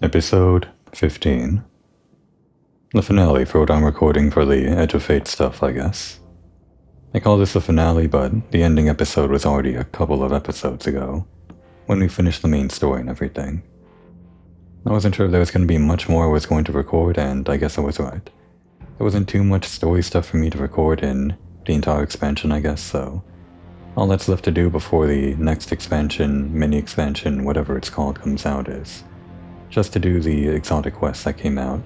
Episode 15. The finale for what I'm recording for the Edge of Fate stuff, I guess. I call this the finale, but the ending episode was already a couple of episodes ago, when we finished the main story and everything. I wasn't sure if there was going to be much more I was going to record, and I guess I was right. There wasn't too much story stuff for me to record in the entire expansion, I guess, so all that's left to do before the next expansion, mini-expansion, whatever it's called, comes out is just to do the exotic quest that came out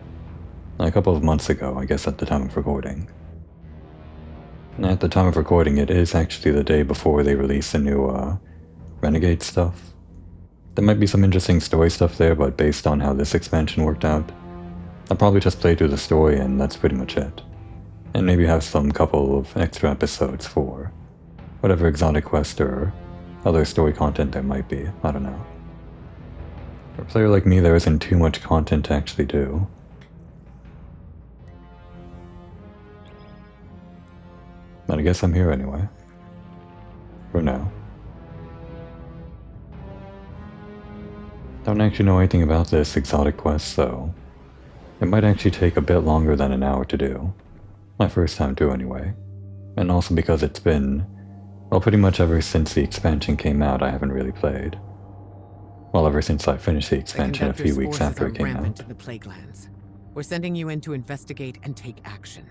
a couple of months ago, I guess at the time of recording. And at the time of recording, it is actually the day before they release the new Renegade stuff. There might be some interesting story stuff there, but based on how this expansion worked out, I'll probably just play through the story and that's pretty much it. And maybe have some couple of extra episodes for whatever exotic quest or other story content there might be, I don't know. For a player like me, there isn't too much content to actually do. But I guess I'm here anyway. For now. Don't actually know anything about this exotic quest, so it might actually take a bit longer than an hour to do. My first time through anyway. And also because it's been, well, pretty much ever since the expansion came out, I haven't really played. Well, ever since I finished the expansion a few weeks after it came out. In the plague lands. We're sending you in to investigate and take action.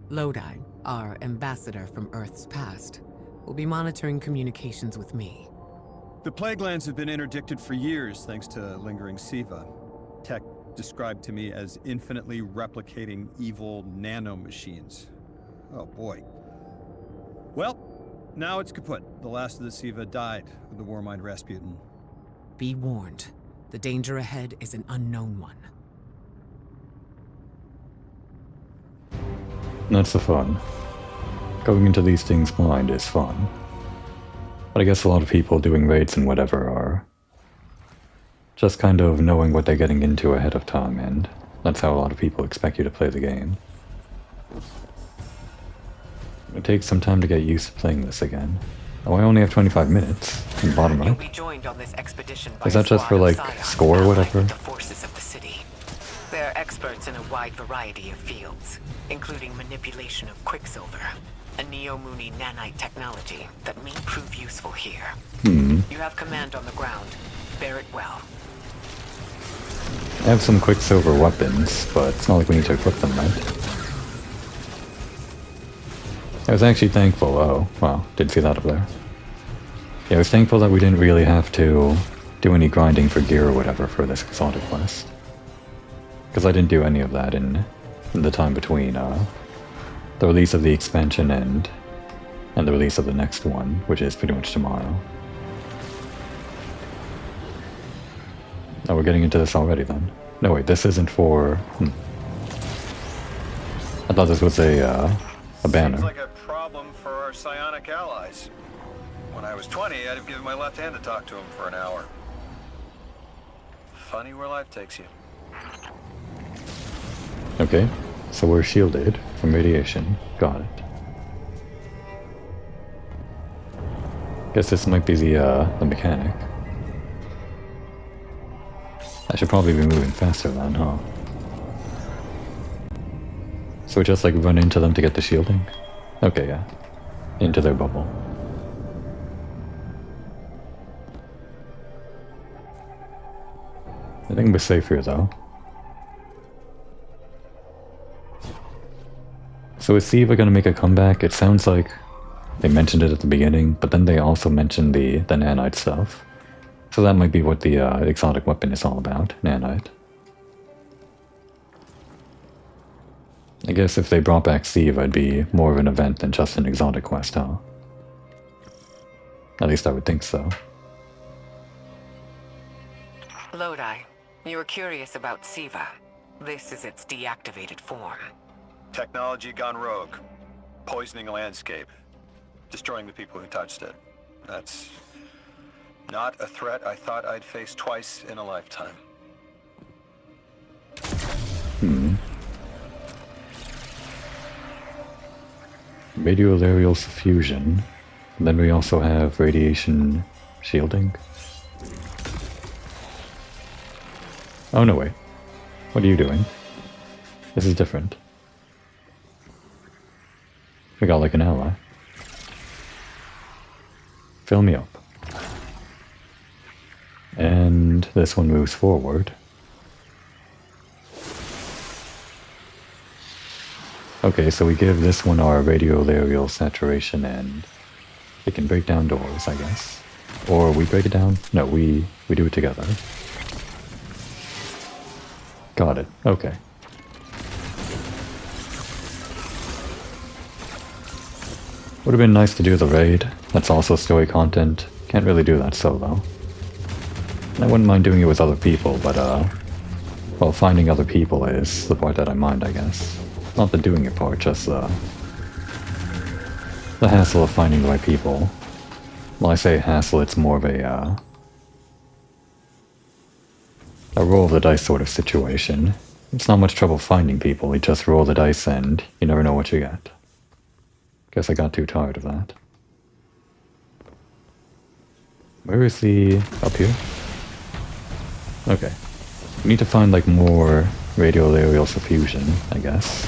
Lodi, our ambassador from Earth's past, will be monitoring communications with me. The plague lands have been interdicted for years thanks to lingering SIVA. Tech described to me as infinitely replicating evil nanomachines. Oh boy. Well, now it's kaput. The last of the SIVA died with the Warmind Rasputin. Be warned. The danger ahead is an unknown one. That's the fun. Going into these things blind is fun. But I guess a lot of people doing raids and whatever are just kind of knowing what they're getting into ahead of time, and that's how a lot of people expect you to play the game. It takes some time to get used to playing this again. Oh, I only have 25 minutes in the bottom right. Is that just for, like, score or whatever? The forces of the city. They're experts in a wide variety of fields, including manipulation of Quicksilver, a Neo-Mooney nanite technology that may prove useful here. You have command on the ground. Bear it well. I have some Quicksilver weapons, but it's not like we need to equip them, right? I was actually thankful, oh, wow, did see that up there. Yeah, I was thankful that we didn't really have to do any grinding for gear or whatever for this exotic quest. Because I didn't do any of that in the time between the release of the expansion and the release of the next one, which is pretty much tomorrow. Oh, we're getting into this already then. No wait, this isn't for... I thought this was a banner. Seems like a problem for our psionic allies. When I was 20, I'd have given my left hand to talk to him for an hour. Funny where life takes you. Okay, so we're shielded from radiation. Got it. Guess this might be the mechanic. I should probably be moving faster then, huh? So we just like run into them to get the shielding? Okay, yeah. Into their bubble. I think we're safe here though. So is SIVA gonna make a comeback? It sounds like they mentioned it at the beginning, but then they also mentioned the nanite stuff. So that might be what the exotic weapon is all about, nanite. I guess if they brought back SIVA, it'd be more of an event than just an exotic quest, huh? At least I would think so. Lodi, you were curious about SIVA. This is its deactivated form. Technology gone rogue. Poisoning a landscape. Destroying the people who touched it. That's not a threat I thought I'd face twice in a lifetime. Radioalarial fusion. And then we also have radiation shielding. Oh no, wait. What are you doing? This is different. We got like an ally. Fill me up. And this one moves forward. Okay, so we give this one our radiolarial saturation and it can break down doors, I guess. Or we break it down? No, we do it together. Got it. Okay. Would have been nice to do the raid. That's also story content. Can't really do that solo. And I wouldn't mind doing it with other people, but well, finding other people is the part that I mind, I guess. Not the doing it part, just the hassle of finding the right people. Well, I say hassle, it's more of a roll of the dice sort of situation. It's not much trouble finding people, you just roll the dice and you never know what you get. Guess I got too tired of that. Where is the... up here? Okay. We need to find like more radiolarial suffusion, I guess.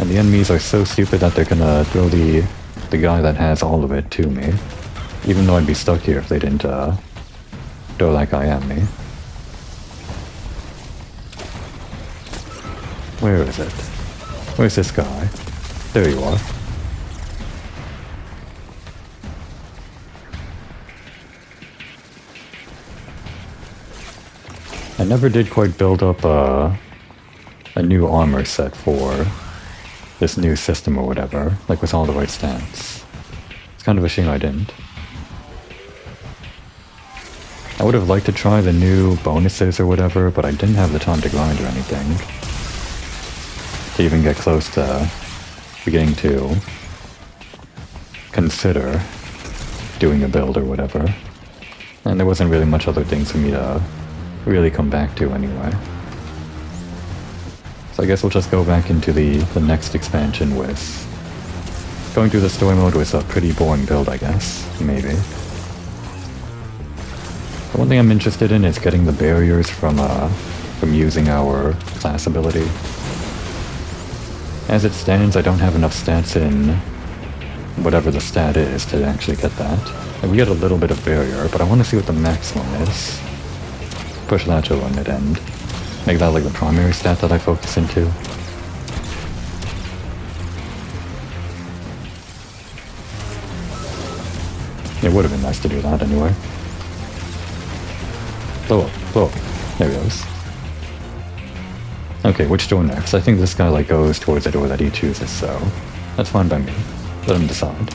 And the enemies are so stupid that they're gonna throw the guy that has all of it to me. Even though I'd be stuck here if they didn't throw that guy at me. Where is it? Where's this guy? There you are. I never did quite build up a new armor set for this new system or whatever, like with all the right stats. It's kind of a shame I didn't. I would have liked to try the new bonuses or whatever, but I didn't have the time to grind or anything. To even get close to beginning to consider doing a build or whatever. And there wasn't really much other things for me to really come back to anyway. So I guess we'll just go back into the next expansion with... going through the story mode with a pretty boring build, I guess. Maybe. The one thing I'm interested in is getting the barriers from using our class ability. As it stands, I don't have enough stats in whatever the stat is to actually get that. And we get a little bit of barrier, but I want to see what the maximum is. Push that to a limit and make that like the primary stat that I focus into. It would have been nice to do that anyway. Blow up, blow up. There he goes. Okay, which door next? I think this guy like goes towards the door that he chooses, so that's fine by me. Let him decide.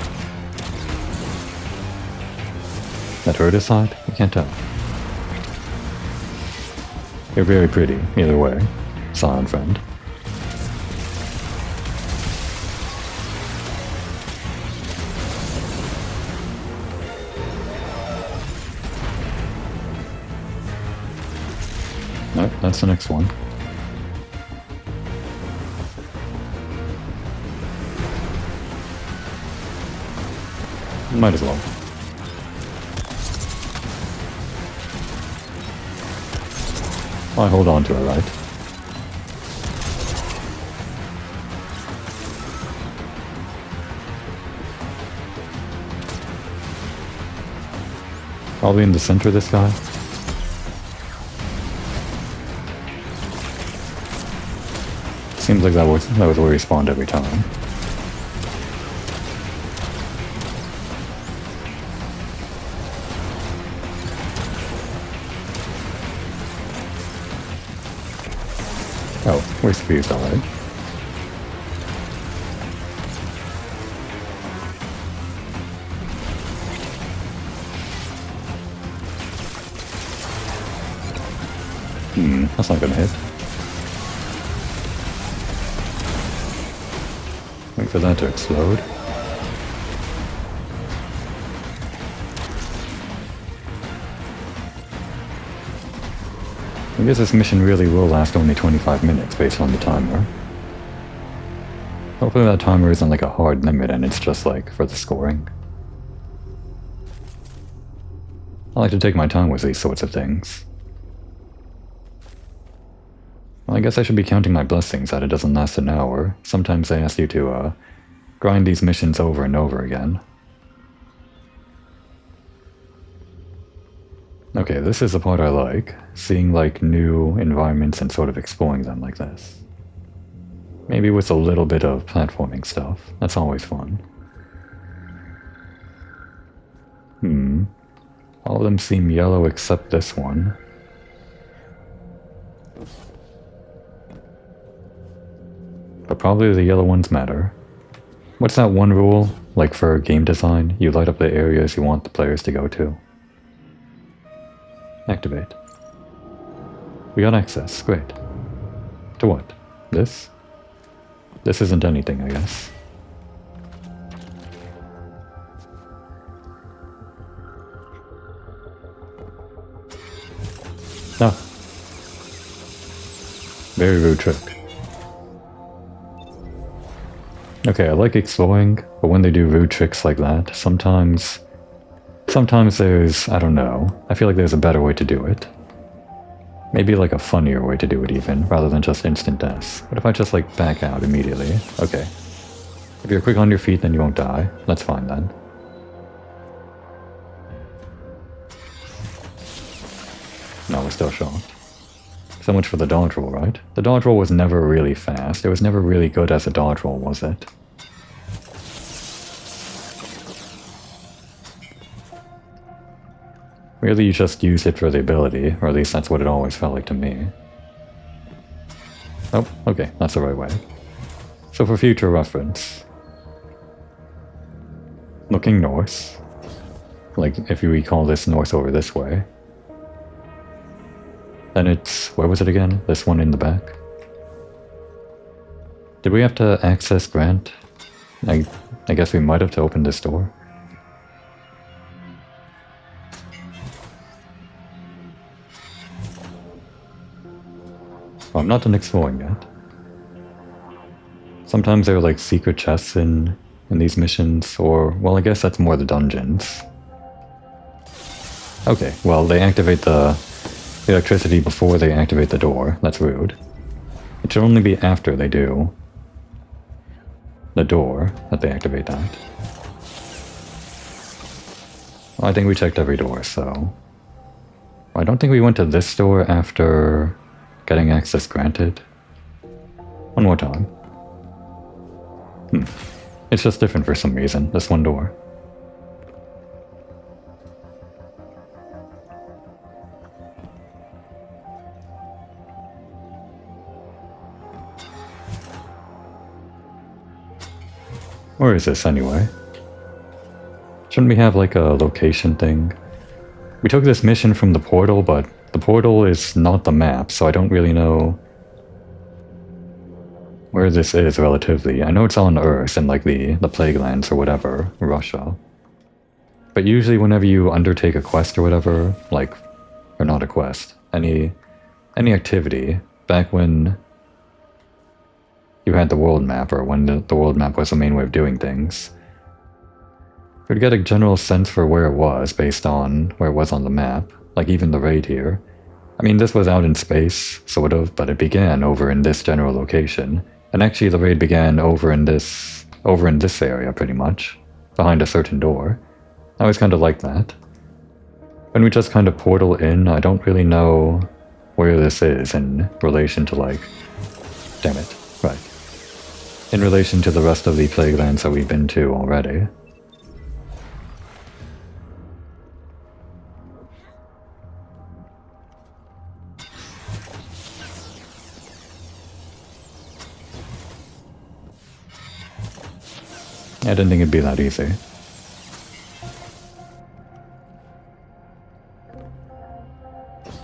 That her decide? I can't tell. You're very pretty, either way, silent friend. Nope, that's the next one. Might as well. I hold on to it, right? Probably in the center of this guy. Seems like that was where he spawned every time. Oh, we're confused already. That's not gonna hit. Wait for that to explode. I guess this mission really will last only 25 minutes based on the timer. Hopefully that timer isn't like a hard limit and it's just like for the scoring. I like to take my time with these sorts of things. Well, I guess I should be counting my blessings that it doesn't last an hour. Sometimes they ask you to, grind these missions over and over again. Okay, this is the part I like. Seeing, like, new environments and sort of exploring them like this. Maybe with a little bit of platforming stuff. That's always fun. All of them seem yellow except this one. But probably the yellow ones matter. What's that one rule, like for game design? You light up the areas you want the players to go to. Activate. We got access, great. To what? This? This isn't anything, I guess. Ah. Very rude trick. Okay, I like exploring, but when they do rude tricks like that, sometimes there's, I don't know, I feel like there's a better way to do it. Maybe like a funnier way to do it even, rather than just instant death. What if I just like back out immediately? Okay. If you're quick on your feet, then you won't die. That's fine then. No, we're still shot. So much for the dodge roll, right? The dodge roll was never really fast. It was never really good as a dodge roll, was it? Really, you just use it for the ability, or at least that's what it always felt like to me. Oh, okay, that's the right way. So for future reference, looking north, like if you recall this north over this way, then it's, where was it again? This one in the back? Did we have to access Grant? I guess we might have to open this door. Oh, I'm not done exploring yet. Sometimes there are like secret chests in these missions, or, well, I guess that's more the dungeons. Okay, well, they activate the electricity before they activate the door. That's rude. It should only be after they do the door that they activate that. Well, I think we checked every door, so... I don't think we went to this door after getting access granted. One more time. It's just different for some reason, this one door. Where is this anyway? Shouldn't we have like a location thing? We took this mission from the portal, but the portal is not the map, so I don't really know where this is relatively. I know it's on Earth in like the Plague Lands or whatever, Russia. But usually whenever you undertake a quest or whatever, like, or not a quest, any activity, back when you had the world map, or when the world map was the main way of doing things, you would get a general sense for where it was based on where it was on the map, like even the raid here. I mean, this was out in space, sort of, but it began over in this general location. And actually the raid began over in this area, pretty much, behind a certain door. I always kind of like that. When we just kind of portal in, I don't really know where this is in relation to, like... Damn it. Right. In relation to the rest of the Plague Lands that we've been to already. I didn't think it'd be that easy.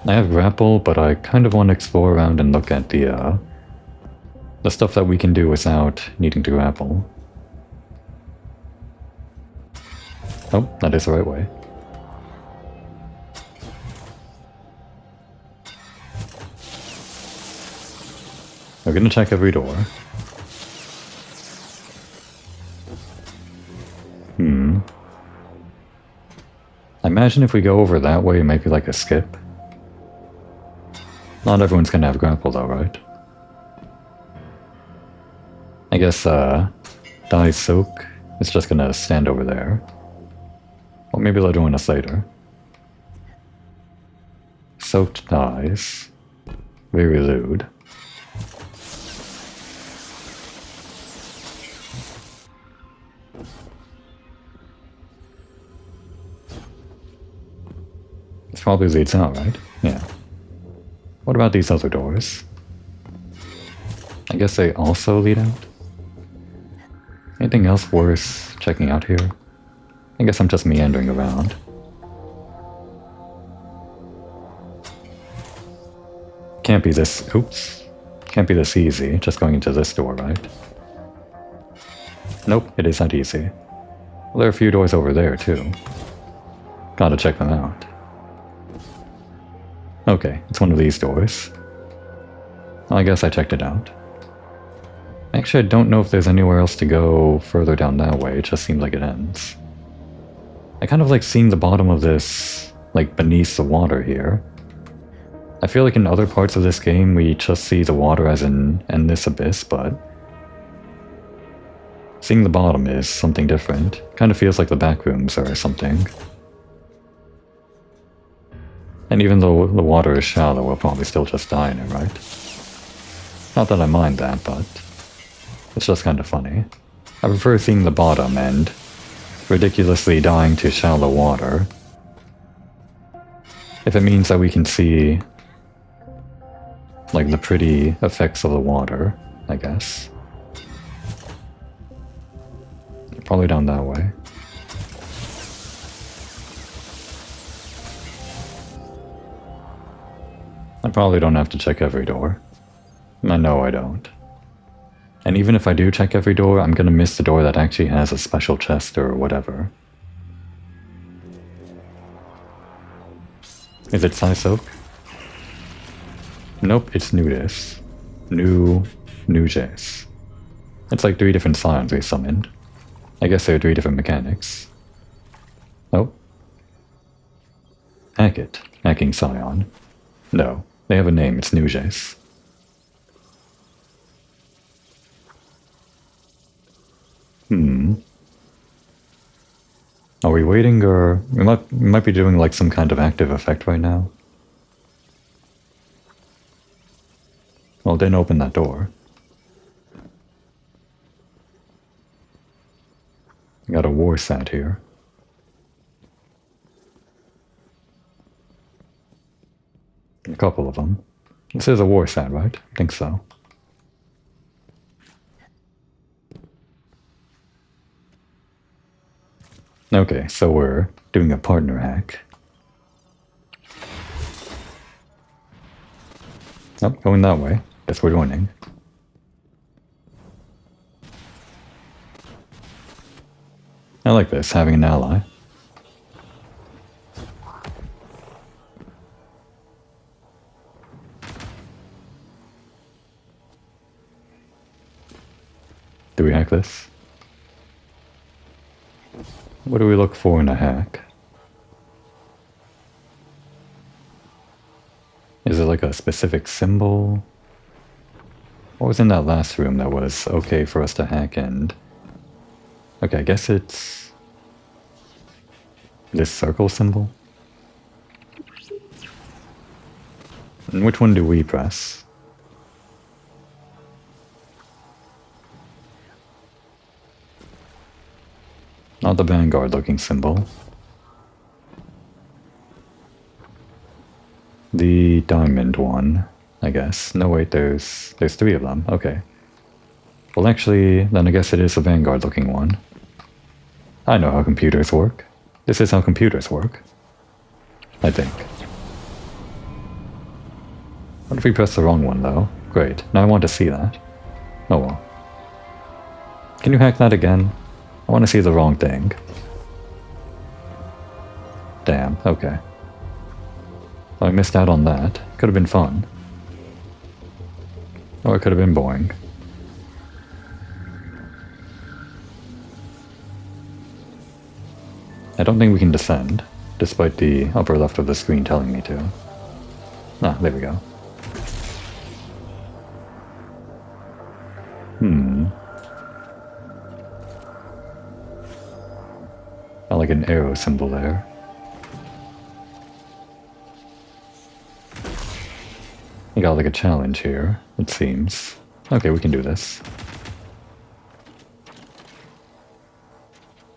I have grapple, but I kind of want to explore around and look at the stuff that we can do without needing to grapple. Oh, that is the right way. We're gonna check every door. I imagine if we go over that way, it might be like a skip. Not everyone's gonna have grapple though, right? I guess, Dye Soak is just gonna stand over there. Or maybe they'll join us later. Soaked Dyes. Very lewd. This probably leads out, right? Yeah. What about these other doors? I guess they also lead out? Anything else worth checking out here? I guess I'm just meandering around. Can't be this... oops. Can't be this easy, just going into this door, right? Nope, it is not easy. Well, there are a few doors over there, too. Gotta check them out. Okay, it's one of these doors. Well, I guess I checked it out. Actually, I don't know if there's anywhere else to go further down that way, it just seems like it ends. I kind of like seeing the bottom of this, like, beneath the water here. I feel like in other parts of this game we just see the water as in this abyss, but seeing the bottom is something different. Kind of feels like the back rooms or something. And even though the water is shallow, we'll probably still just die in it, right? Not that I mind that, but it's just kind of funny. I prefer seeing the bottom and ridiculously dying to shallow water. If it means that we can see, like, the pretty effects of the water, I guess. Probably down that way. I probably don't have to check every door. I know I don't. And even if I do check every door, I'm gonna miss the door that actually has a special chest or whatever. Is it Psysoak? Nope, it's Nudis. Nujes. It's like 3 different scions we summoned. I guess there are 3 different mechanics. Oh. Hack it. Hacking Scion. No, they have a name, it's Nujes. Are we waiting, or... We might be doing like some kind of active effect right now. Well, didn't open that door. Got a war sat here. A couple of them. This is a war sat, right? I think so. Okay, so we're doing a partner hack. Oh, going that way. Guess we're joining. I like this, having an ally. Do we hack this? What do we look for in a hack? Is it like a specific symbol? What was in that last room that was okay for us to hack and... Okay, I guess it's... this circle symbol? And which one do we press? Not the Vanguard looking symbol. The diamond one, I guess. No wait, there's 3 of them. Okay. Well actually, then I guess it is the Vanguard looking one. I know how computers work. This is how computers work. I think. What if we press the wrong one though? Great, now I want to see that. Oh well. Can you hack that again? I want to see the wrong thing. Damn, okay. Well, I missed out on that. Could have been fun. Or it could have been boring. I don't think we can descend. despite the upper left of the screen telling me to. Ah, there we go. I like an arrow symbol there. You got like a challenge here, it seems. Okay, we can do this.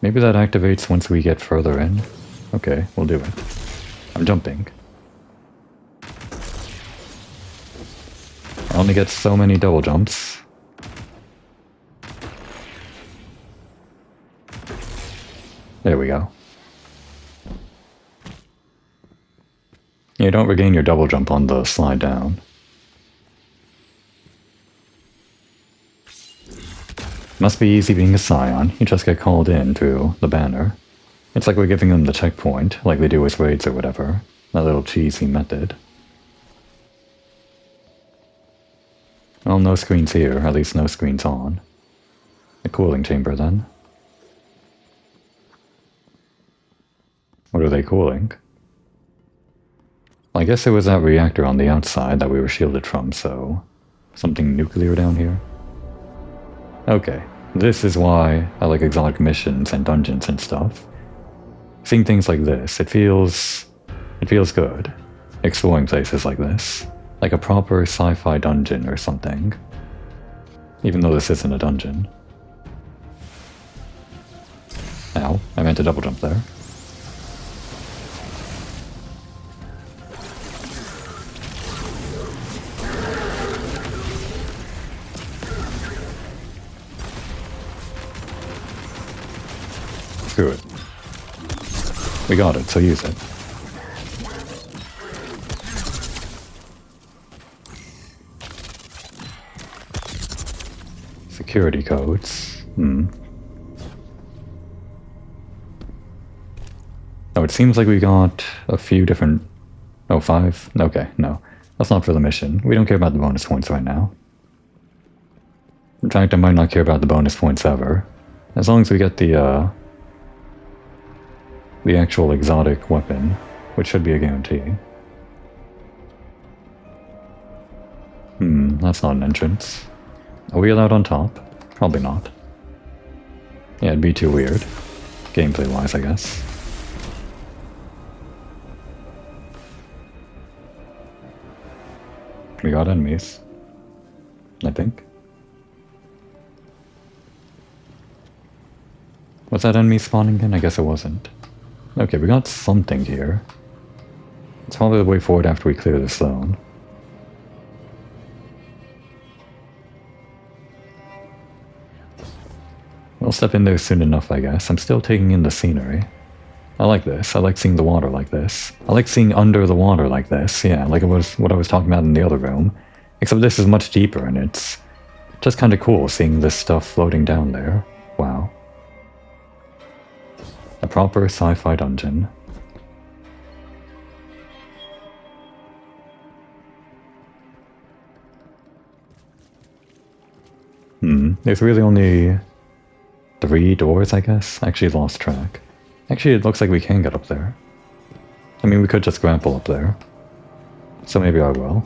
Maybe that activates once we get further in. Okay, we'll do it. I'm jumping. I only get so many double jumps. There we go. You don't regain your double jump on the slide down. Must be easy being a Scion. You just get called in through the banner. It's like we're giving them the checkpoint, like they do with raids or whatever. That little cheesy method. Well, no screens here, at least no screens on. A cooling chamber then. What are they cooling? I guess it was that reactor on the outside that we were shielded from, so... something nuclear down here? Okay, this is why I like exotic missions and dungeons and stuff. Seeing things like this, it feels good. Exploring places like this. Like a proper sci-fi dungeon or something. Even though this isn't a dungeon. Ow, I meant to double jump there. Screw it. We got it, so use it. Security codes. Oh, it seems like we got a few different... Oh, 5? Okay, no. That's not for the mission. We don't care about the bonus points right now. In fact, I might not care about the bonus points ever. As long as we get the actual exotic weapon, which should be a guarantee. That's not an entrance. Are we allowed on top? Probably not. Yeah, it'd be too weird. Gameplay-wise, I guess. We got enemies. I think. Was that enemy spawning in? I guess it wasn't. Okay, we got something here. It's probably the way forward after we clear this zone. We'll step in there soon enough, I guess. I'm still taking in the scenery. I like this. I like seeing the water like this. I like seeing under the water like this. Yeah, like it was what I was talking about in the other room. Except this is much deeper and it's just kind of cool seeing this stuff floating down there. Wow. A proper sci-fi dungeon. There's really only 3 doors, I guess? I actually lost track. Actually, it looks like we can get up there. I mean, we could just grapple up there. So maybe I will.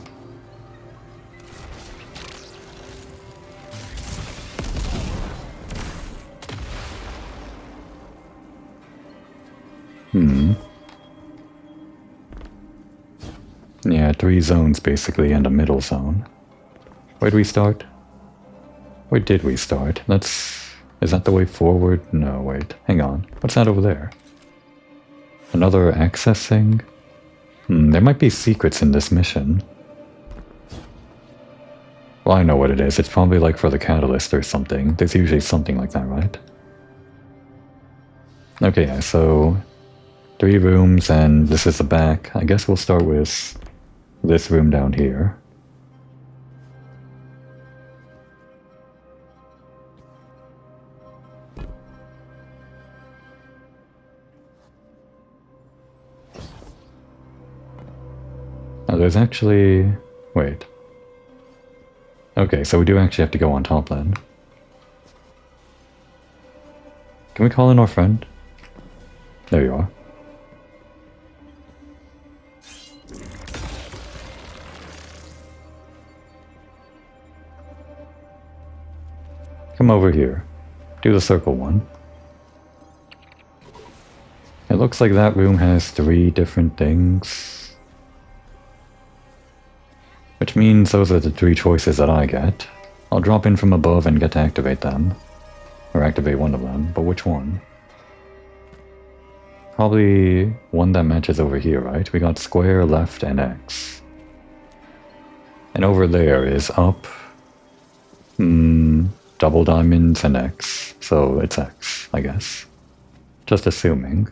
Yeah, 3 zones basically, and a middle zone. Where'd we start? Where did we start? Is that the way forward? No, wait. Hang on. What's that over there? Another accessing? There might be secrets in this mission. Well, I know what it is. It's probably like for the catalyst or something. There's usually something like that, right? Okay, yeah, so 3 rooms, and this is the back. I guess we'll start with this room down here. Oh, there's actually... Wait. Okay, so we do actually have to go on top then. Can we call in our friend? There you are. Come over here. Do the circle one. It looks like that room has 3 different things. Which means those are the 3 choices that I get. I'll drop in from above and get to activate them. Or activate one of them, but which one? Probably one that matches over here, right? We got square, left, and X. And over there is up, double diamonds, and X. So it's X, I guess. Just assuming.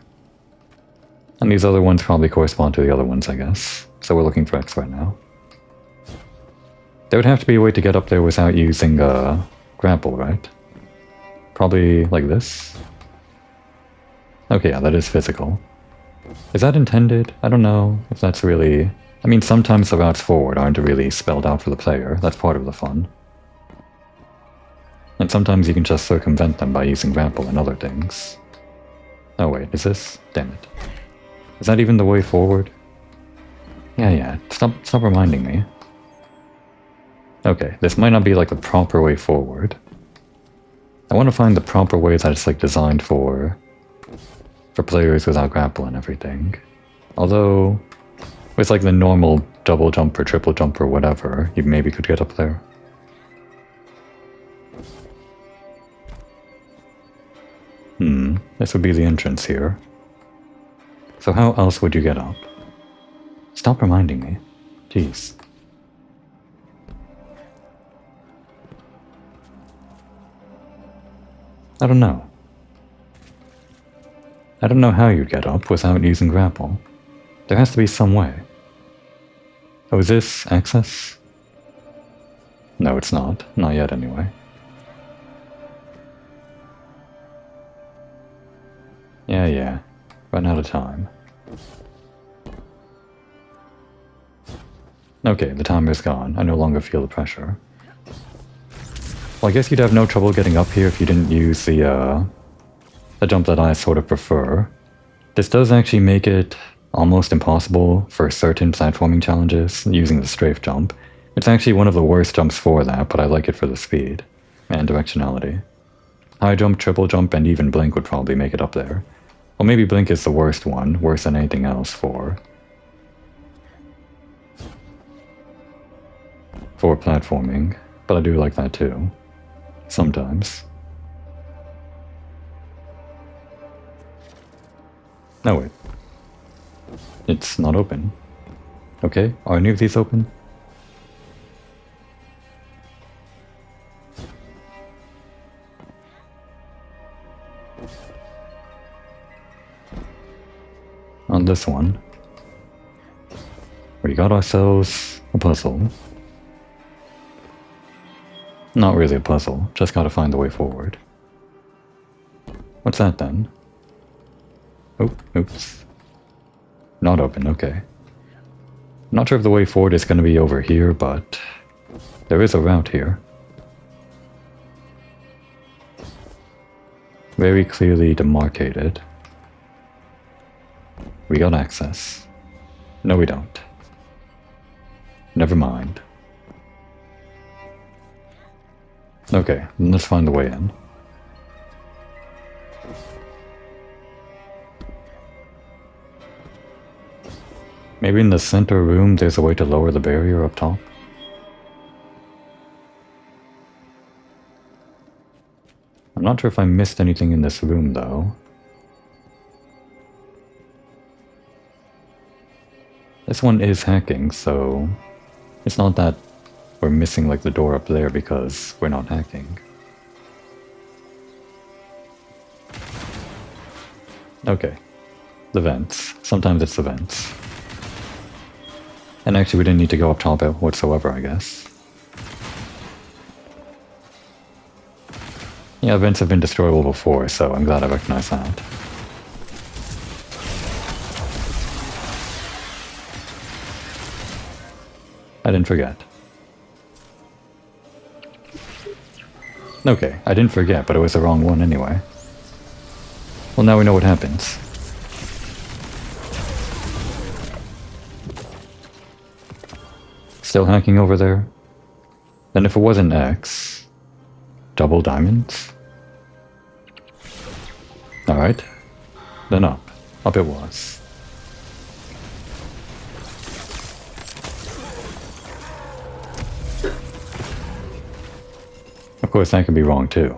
And these other ones probably correspond to the other ones, I guess. So we're looking for X right now. There would have to be a way to get up there without using grapple, right? Probably like this? Okay, yeah, that is physical. Is that intended? I don't know if that's really... I mean, sometimes the routes forward aren't really spelled out for the player. That's part of the fun. And sometimes you can just circumvent them by using grapple and other things. Oh wait, is this? Damn it. Is that even the way forward? Yeah, stop reminding me. Okay, this might not be like the proper way forward. I want to find the proper way that it's like designed for players without grapple and everything. Although, with like the normal double jump or triple jump or whatever, you maybe could get up there. This would be the entrance here. So how else would you get up? Stop reminding me. Jeez. I don't know. I don't know how you'd get up without using grapple. There has to be some way. Oh, is this access? No, it's not. Not yet, anyway. Yeah. Run out of time. Okay, the timer's gone. I no longer feel the pressure. Well, I guess you'd have no trouble getting up here if you didn't use the jump that I sort of prefer. This does actually make it almost impossible for certain platforming challenges using the strafe jump. It's actually one of the worst jumps for that, but I like it for the speed and directionality. High jump, triple jump, and even blink would probably make it up there. Well, maybe blink is the worst one, worse than anything else for platforming, but I do like that too. Sometimes. No, wait. It's not open. Okay, are any of these open? On this one, we got ourselves a puzzle. Not really a puzzle, just gotta find the way forward. What's that then? Oh, oops. Not open, okay. Not sure if the way forward is gonna be over here, but there is a route here. Very clearly demarcated. We got access. No, we don't. Never mind. Okay, then let's find the way in. Maybe in the center room there's a way to lower the barrier up top? I'm not sure if I missed anything in this room though. This one is hacking, so it's not that we're missing like the door up there because we're not hacking. Okay. The vents. Sometimes it's the vents. And actually we didn't need to go up top whatsoever, I guess. Yeah, vents have been destroyable before, so I'm glad I recognize that. I didn't forget. Okay, I didn't forget, but it was the wrong one anyway. Well, now we know what happens. Still hacking over there? Then if it wasn't X, double diamonds? Alright. Then up. Up it was. Of course, that could be wrong too.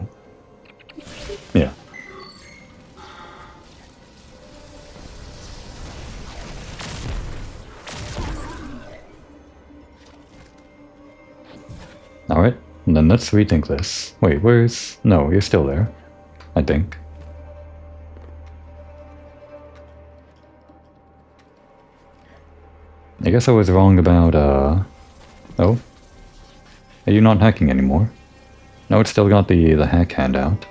Yeah. Alright, then let's rethink this. Wait, where's... No, you're still there. I think. I guess I was wrong about, Oh? Are you not hacking anymore? No, it's still got the hack handout.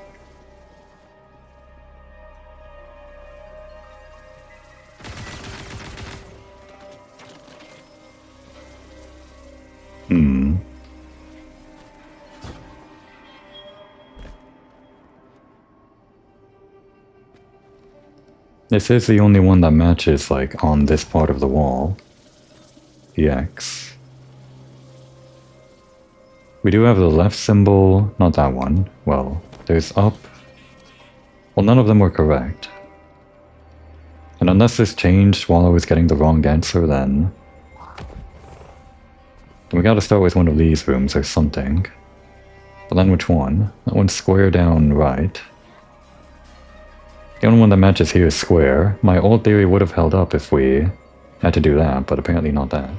This is the only one that matches, like, on this part of the wall. The X. We do have the left symbol, not that one. Well, there's up. Well, none of them were correct. And unless this changed while I was getting the wrong answer, then we gotta start with one of these rooms or something. But then which one? That one's square down right. The only one that matches here is square. My old theory would have held up if we had to do that, but apparently not that.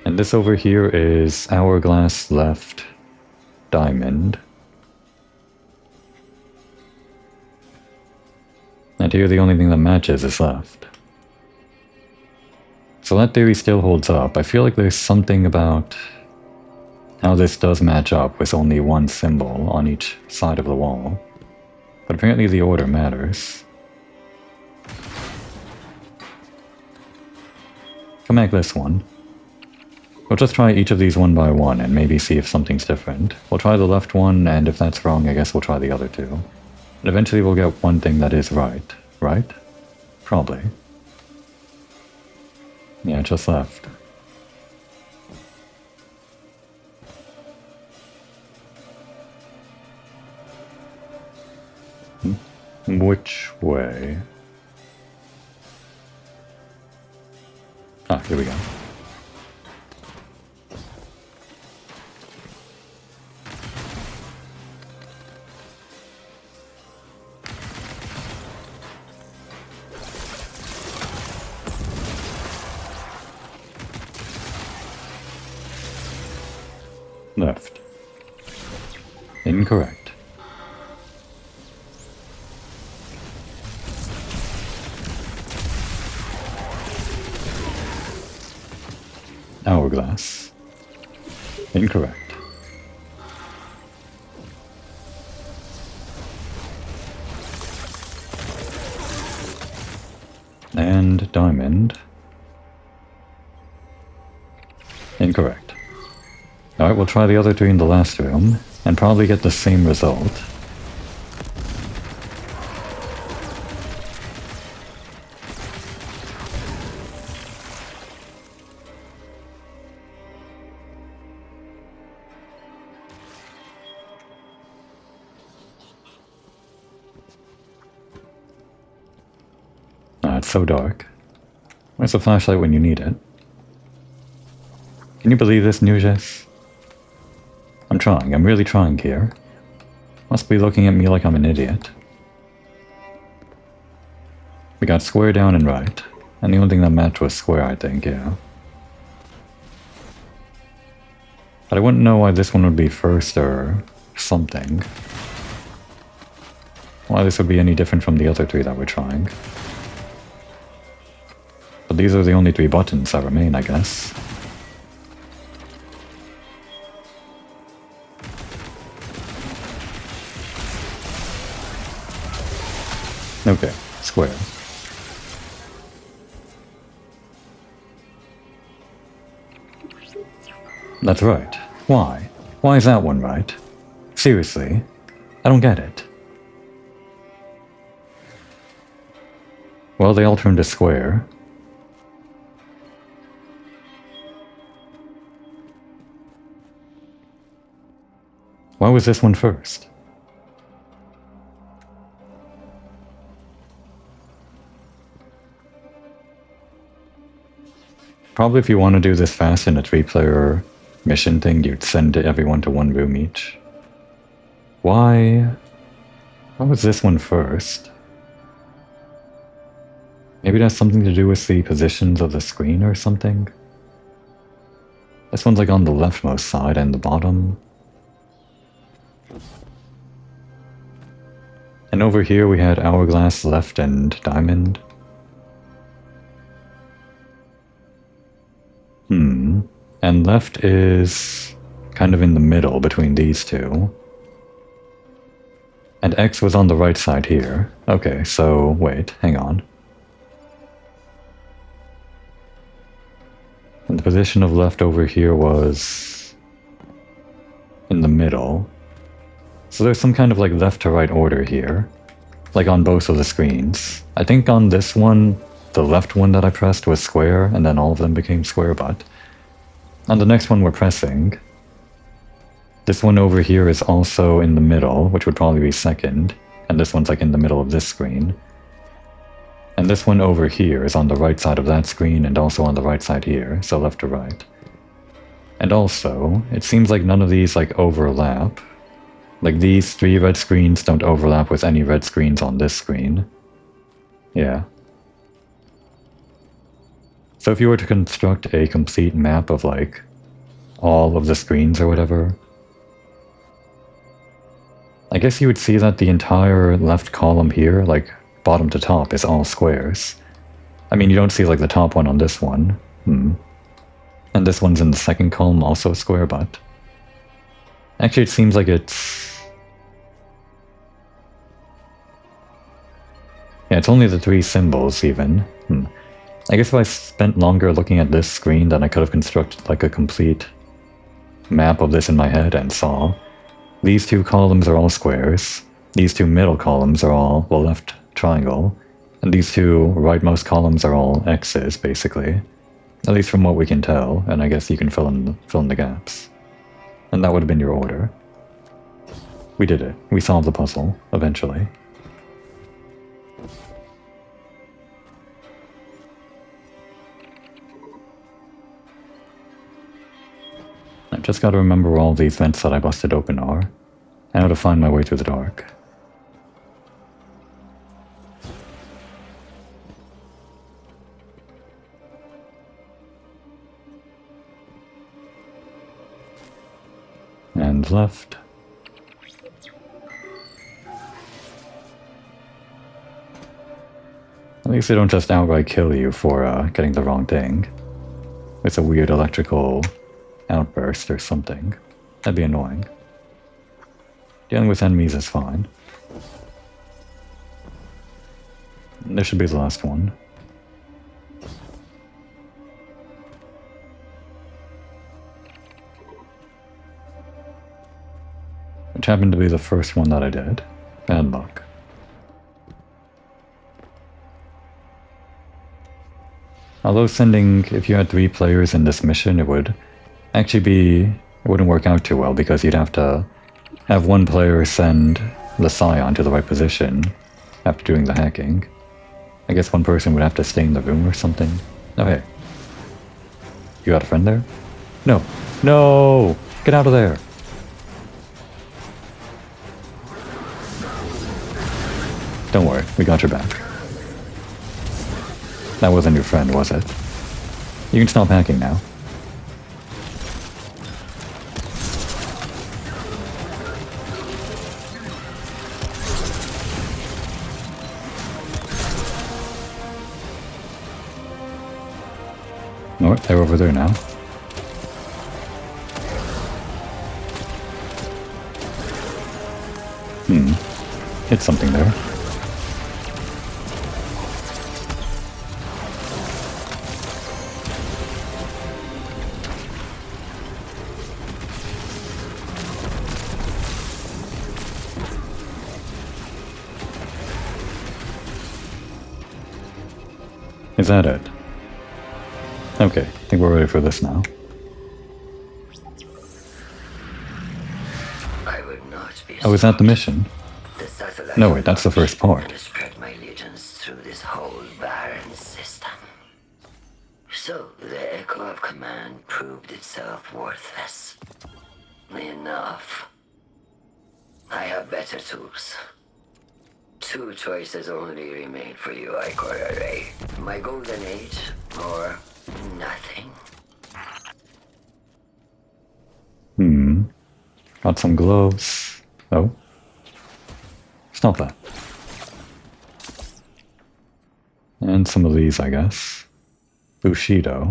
And this over here is hourglass left diamond. And here the only thing that matches is left. So that theory still holds up. I feel like there's something about how this does match up with only one symbol on each side of the wall. But apparently the order matters. Come back this one. We'll just try each of these one by one and maybe see if something's different. We'll try the left one, and if that's wrong, I guess we'll try the other two. And eventually we'll get one thing that is right. Right? Probably. Yeah, just left. Which way? Ah, here we go. Left. Incorrect. Hourglass. Incorrect. And diamond. Incorrect. Alright, we'll try the other two in the last room, and probably get the same result. It's so dark. Where's the flashlight when you need it? Can you believe this, Nugis? I'm trying. I'm really trying here. Must be looking at me like I'm an idiot. We got square down and right. And the only thing that matched was square, I think, yeah. But I wouldn't know why this one would be first or something. Why this would be any different from the other three that we're trying. But these are the only three buttons that remain, I guess. Okay, square. That's right. Why? Why is that one right? Seriously? I don't get it. Well, they all turned to square. Why was this one first? Probably if you want to do this fast in a 3-player mission thing, you'd send everyone to one room each. Why was this one first? Maybe it has something to do with the positions of the screen or something? This one's like on the leftmost side and the bottom. And over here we had hourglass, left, and diamond. And left is kind of in the middle between these two. And X was on the right side here. Okay, so wait, hang on. And the position of left over here was in the middle. So there's some kind of like left to right order here. Like on both of the screens. I think on this one, the left one that I pressed was square, and then all of them became square, but on the next one we're pressing, this one over here is also in the middle, which would probably be second, and this one's like in the middle of this screen. And this one over here is on the right side of that screen and also on the right side here, so left to right. And also, it seems like none of these like overlap. Like these 3 red screens don't overlap with any red screens on this screen. Yeah. So if you were to construct a complete map of like all of the screens or whatever, I guess you would see that the entire left column here, like bottom to top, is all squares. I mean, you don't see like the top one on this one. And this one's in the second column, also a square, but actually it seems like it's... yeah, it's only the 3 symbols even. I guess if I spent longer looking at this screen, then I could have constructed like a complete map of this in my head and saw these 2 columns are all squares, these 2 middle columns are all the left triangle, and these 2 rightmost columns are all X's, basically. At least from what we can tell, and I guess you can fill in the gaps. And that would have been your order. We did it. We solved the puzzle, eventually. I've just got to remember where all these vents that I busted open are, and how to find my way through the dark. And left. At least they don't just outright kill you for getting the wrong thing. It's a weird electrical outburst or something. That'd be annoying. Dealing with enemies is fine. This should be the last one. Which happened to be the first one that I did. Bad luck. Although if you had 3 players in this mission, it would actually it wouldn't work out too well, because you'd have to have one player send the Scion to the right position after doing the hacking. I guess one person would have to stay in the room or something. Oh hey. You got a friend there? No. No! Get out of there! Don't worry, we got your back. That wasn't your friend, was it? You can stop hacking now. Oh, they're over there now. Hit something there. Is that it? Okay, I think we're ready for this now. I Oh, is that the mission? The satellite No, wait, that's the first part. to spread my legions through this whole barren system. So the echo of command proved itself worthless. Enough. I have better tools. Two choices only remain for you, Icor Array. My golden age, or nothing. Got some gloves. Oh. Stop that. And some of these, I guess. Bushido.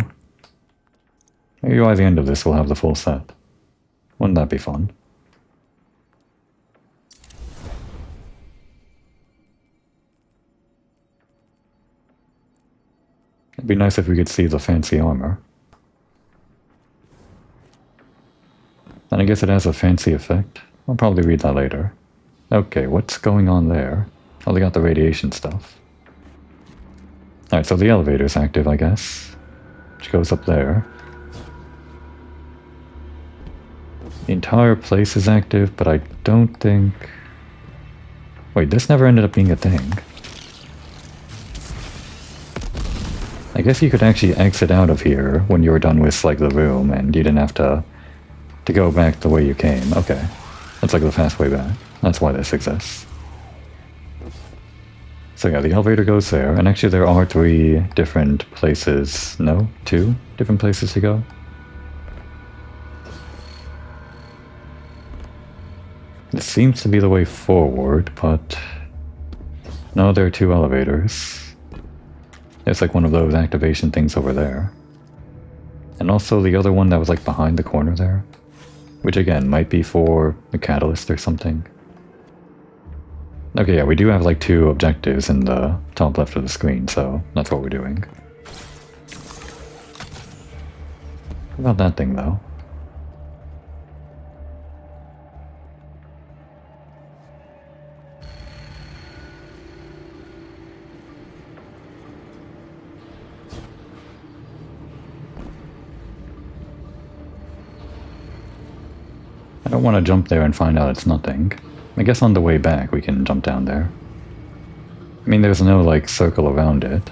Maybe by the end of this we'll have the full set. Wouldn't that be fun? It'd be nice if we could see the fancy armor. And I guess it has a fancy effect. I'll probably read that later. Okay, what's going on there? Oh, they got the radiation stuff. Alright, so the elevator's active, I guess. Which goes up there. The entire place is active, but I don't think... Wait, this never ended up being a thing. I guess you could actually exit out of here when you were done with, like, the room, and you didn't have to go back the way you came. Okay. That's like the fast way back. That's why this exists. So yeah, the elevator goes there, and actually there are 3 different places... No? 2 different places to go? This seems to be the way forward, but... No, there are 2 elevators. There's like one of those activation things over there. And also the other one that was like behind the corner there. Which again, might be for a catalyst or something. Okay, yeah, we do have like 2 objectives in the top left of the screen, so that's what we're doing. What about that thing though? I don't want to jump there and find out it's nothing. I guess on the way back we can jump down there. I mean, there's no, like, circle around it.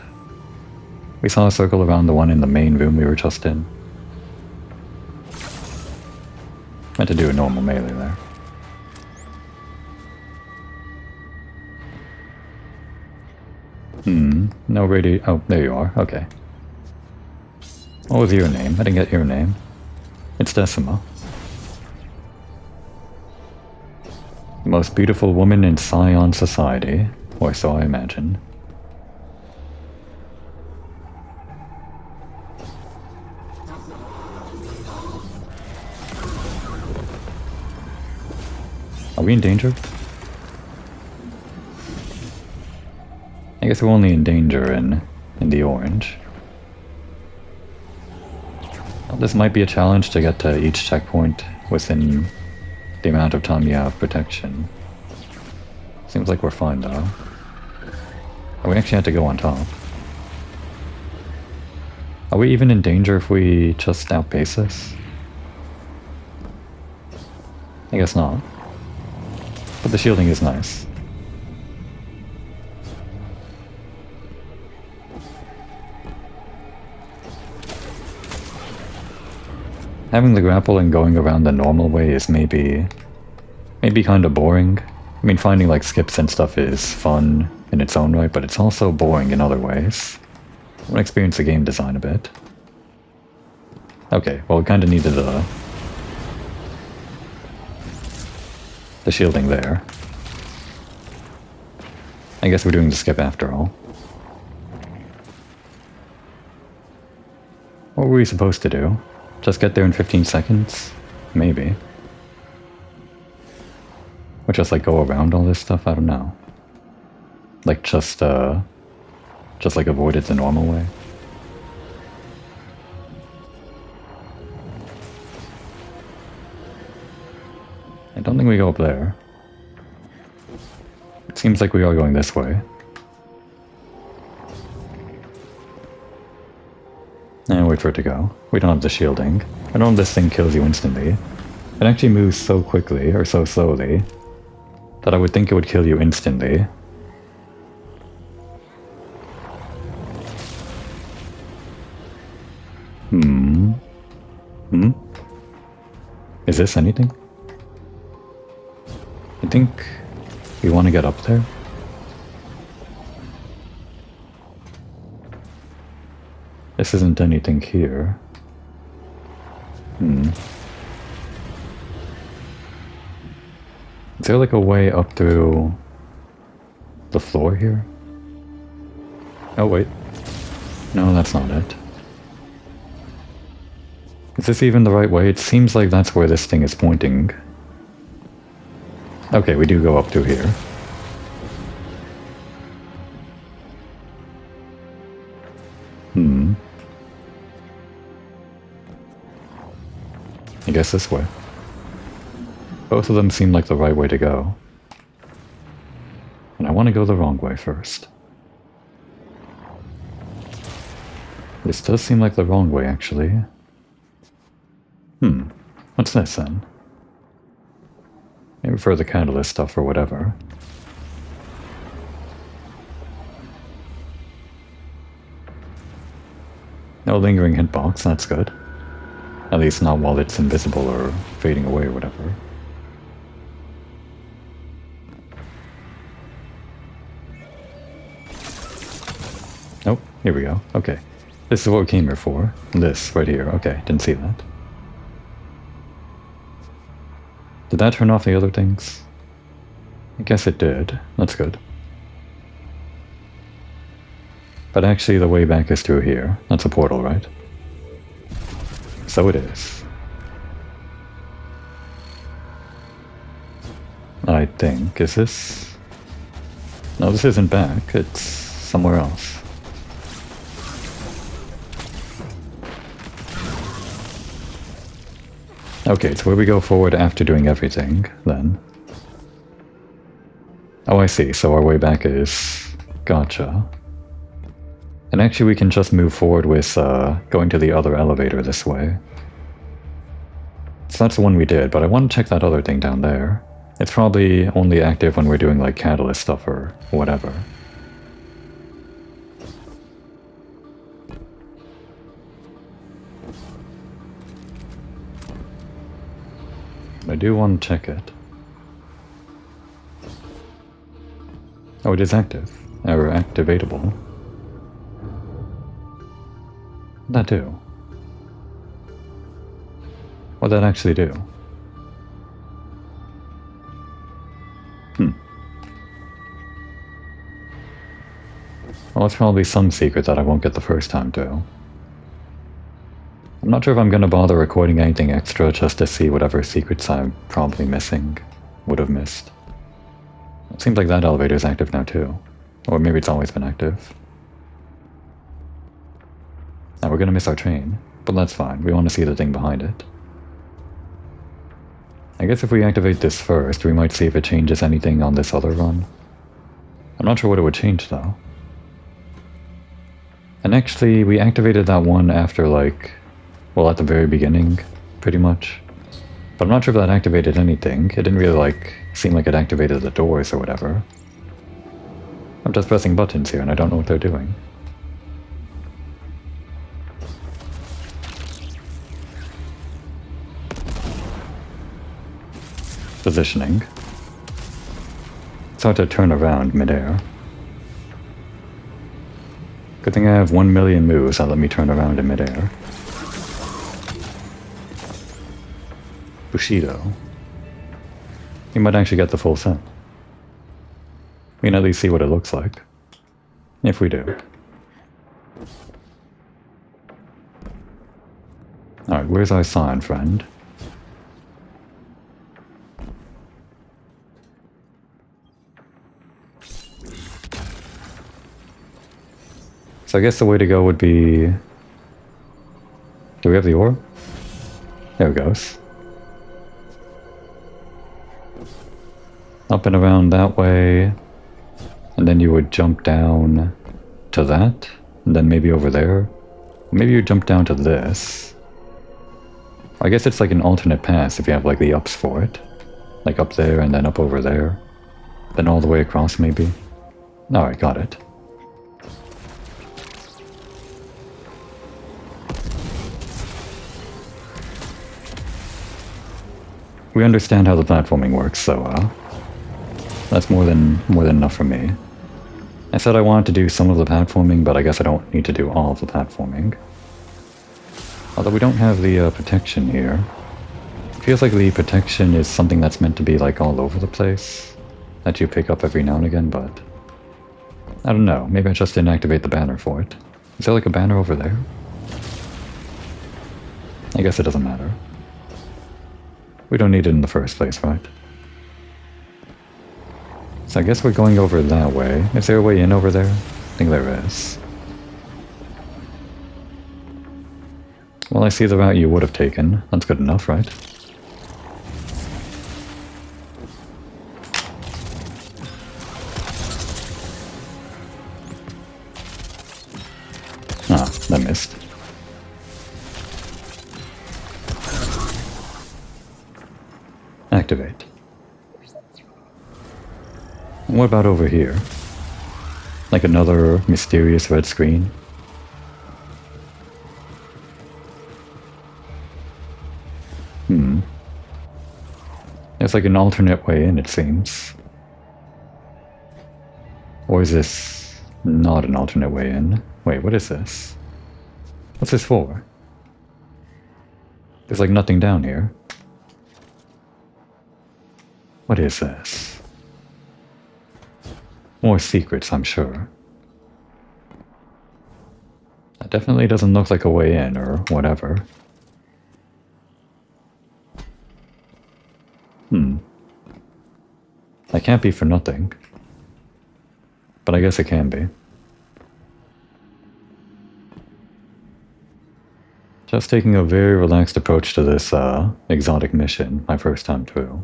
We saw a circle around the one in the main room we were just in. Had to do a normal melee there. No oh, there you are, okay. What was your name? I didn't get your name. It's Decima. The most beautiful woman in Scion society, or so I imagine. Are we in danger? I guess we're only in danger in the orange. Well, this might be a challenge to get to each checkpoint within the amount of time you have protection. Seems like we're fine though. Oh, we actually had to go on top. Are we even in danger if we just outpace this? I guess not. But the shielding is nice. Having the grapple and going around the normal way is maybe kind of boring. I mean, finding like skips and stuff is fun in its own right, but it's also boring in other ways. I want to experience the game design a bit. Okay, well, we kind of needed the shielding there. I guess we're doing the skip after all. What were we supposed to do? Just get there in 15 seconds? Maybe. Or just like go around all this stuff? I don't know. Like just like avoid it the normal way. I don't think we go up there. It seems like we are going this way. And wait for it to go. We don't have the shielding. I don't know if this thing kills you instantly. It actually moves so quickly, or so slowly, that I would think it would kill you instantly. Is this anything? I think we want to get up there. This isn't anything here. Is there like a way up through the floor here? Oh wait. No, that's not it. Is this even the right way? It seems like that's where this thing is pointing. Okay, we do go up through here. I guess this way. Both of them seem like the right way to go. And I want to go the wrong way first. This does seem like the wrong way, actually. What's this, then? Maybe for the catalyst stuff or whatever. No lingering hitbox, that's good. At least not while it's invisible or fading away or whatever. Oh, here we go. Okay. This is what we came here for. This, right here. Okay, didn't see that. Did that turn off the other things? I guess it did. That's good. But actually the way back is through here. That's a portal, right? So it is. I think. Is this? No, this isn't back. It's somewhere else. Okay, it's where we go forward after doing everything, then. Oh, I see. So our way back is... Gotcha. And actually we can just move forward with going to the other elevator this way. So that's the one we did, but I want to check that other thing down there. It's probably only active when we're doing like catalyst stuff or whatever. I do want to check it. Oh, it is active. Or activatable. What'd that do? What'd that actually do? Well, it's probably some secret that I won't get the first time too. I'm not sure if I'm gonna bother recording anything extra just to see whatever secrets I'm probably missing. Would have missed. It seems like that elevator is active now too. Or maybe it's always been active. Now we're gonna miss our train, but that's fine. We want to see the thing behind it. I guess if we activate this first, we might see if it changes anything on this other run. I'm not sure what it would change though. And actually, we activated that one after like... well, at the very beginning, pretty much. But I'm not sure if that activated anything. It didn't really, like, seem like it activated the doors or whatever. I'm just pressing buttons here and I don't know what they're doing. Positioning. It's hard to turn around midair. Good thing I have 1 million moves that let me turn around in midair. Bushido. You might actually get the full set. We can at least see what it looks like. If we do. Alright, where's our sign, friend? So I guess the way to go would be... do we have the orb? There it goes. Up and around that way, and then you would jump down to that, and then maybe over there. Maybe you jump down to this. I guess it's like an alternate pass if you have like the ups for it. Like up there and then up over there. Then all the way across, maybe? Alright, got it. We understand how the platforming works, so, that's more than enough for me. I said I wanted to do some of the platforming, but I guess I don't need to do all of the platforming. Although we don't have the protection here. Feels like the protection is something that's meant to be like all over the place, that you pick up every now and again, but I don't know, maybe I just didn't activate the banner for it. Is there like a banner over there? I guess it doesn't matter. We don't need it in the first place, right? So I guess we're going over that way. Is there a way in over there? I think there is. Well, I see the route you would have taken. That's good enough, right? Ah, that missed. Activate. What about over here? Like another mysterious red screen? There's like an alternate way in, it seems. Or is this not an alternate way in? Wait, what is this? What's this for? There's like nothing down here. What is this? More secrets, I'm sure. That definitely doesn't look like a way in, or whatever. That can't be for nothing. But I guess it can be. Just taking a very relaxed approach to this exotic mission, my first time through.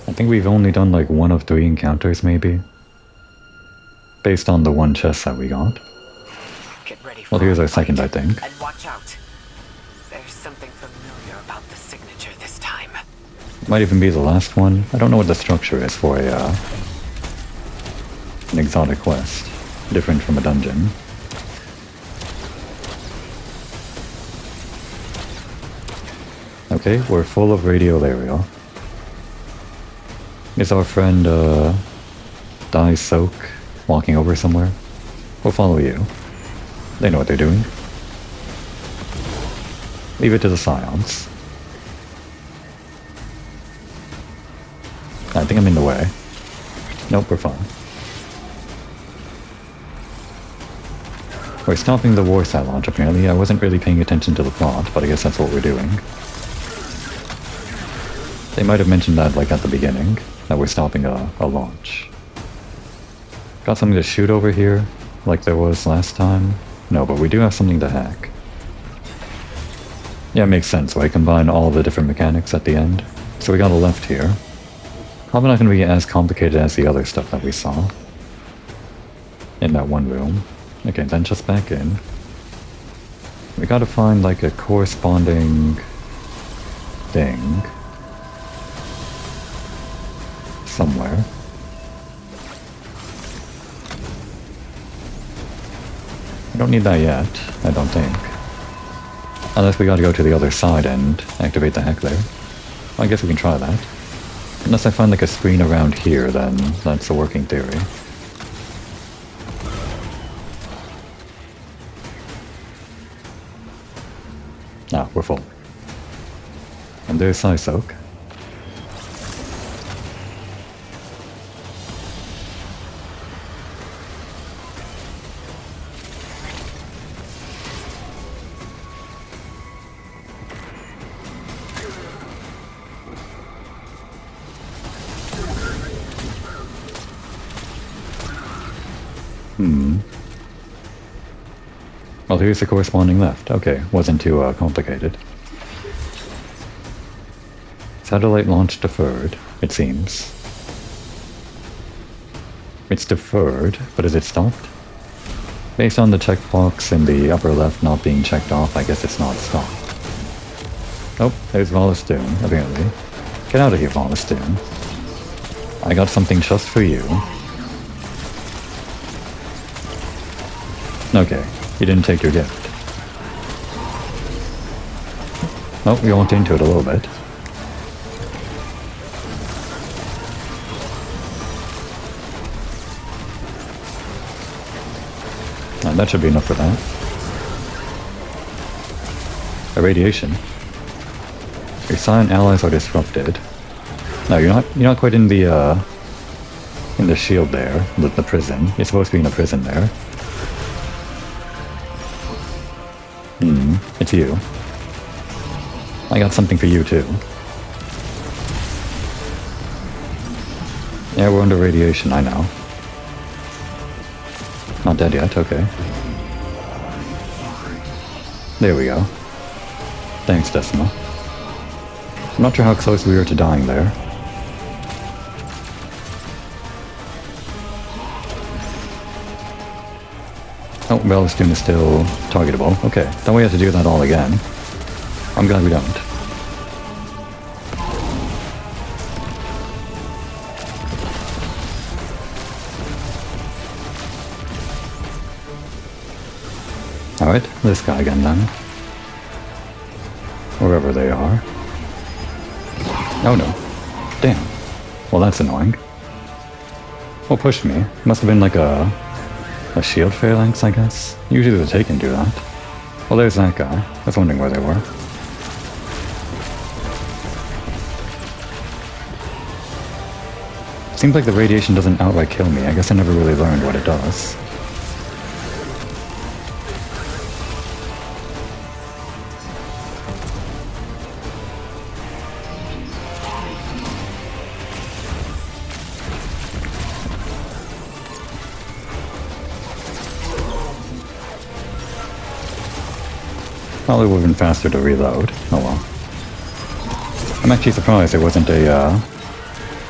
I think we've only done like 1 of 3 encounters, maybe. Based on the 1 chest that we got. Get ready for Well, here's our the fight. second, I think. And watch out. There's something familiar about the signature this time. Might even be the last one. I don't know what the structure is for a an exotic quest. Different from a dungeon. Okay, we're full of radiolaria. Is our friend, Die Soak walking over somewhere? We'll follow you. They know what they're doing. Leave it to the Scions. I think I'm in the way. Nope, we're fine. We're stopping the Warsat launch, apparently. I wasn't really paying attention to the plot, but I guess that's what we're doing. They might have mentioned that, like, at the beginning, that we're stopping a launch. Got something to shoot over here, like there was last time? No, but we do have something to hack. Yeah, it makes sense, right? Combine all the different mechanics at the end. So we got a left here. Probably not going to be as complicated as the other stuff that we saw. In that one room. Okay, then just back in. We gotta find, like, a corresponding thing. Somewhere. I don't need that yet, I don't think. Unless we gotta go to the other side and activate the hack there. Well, I guess we can try that. Unless I find like a screen around here, then that's a working theory. Ah, we're full. And there's Soak. Well, here's the corresponding left. Okay, wasn't too complicated. Satellite launch deferred, it seems. It's deferred, but is it stopped? Based on the checkbox in the upper left not being checked off, I guess it's not stopped. Oh, there's Doom, apparently. Get out of here, Doom. I got something just for you. Okay, you didn't take your gift. Oh, we walked into it a little bit. And that should be enough for that. Irradiation. Your silent allies are disrupted. No, you're not quite in the shield there, the prison. You're supposed to be in a prison there. It's you. I got something for you too. Yeah, we're under radiation, I know. Not dead yet, okay. There we go. Thanks, Decima. I'm not sure how close we were to dying there. Oh, Doom is still targetable. Okay, don't we have to do that all again? I'm glad we don't. Alright, this guy again then. Wherever they are. Oh no. Damn. Well, that's annoying. What pushed me? Must have been like a shield phalanx, I guess. Usually the Taken do that. Well, there's that guy. I was wondering where they were. Seems like the radiation doesn't outright kill me. I guess I never really learned what it does. Probably would have been faster to reload. Oh well. I'm actually surprised there wasn't a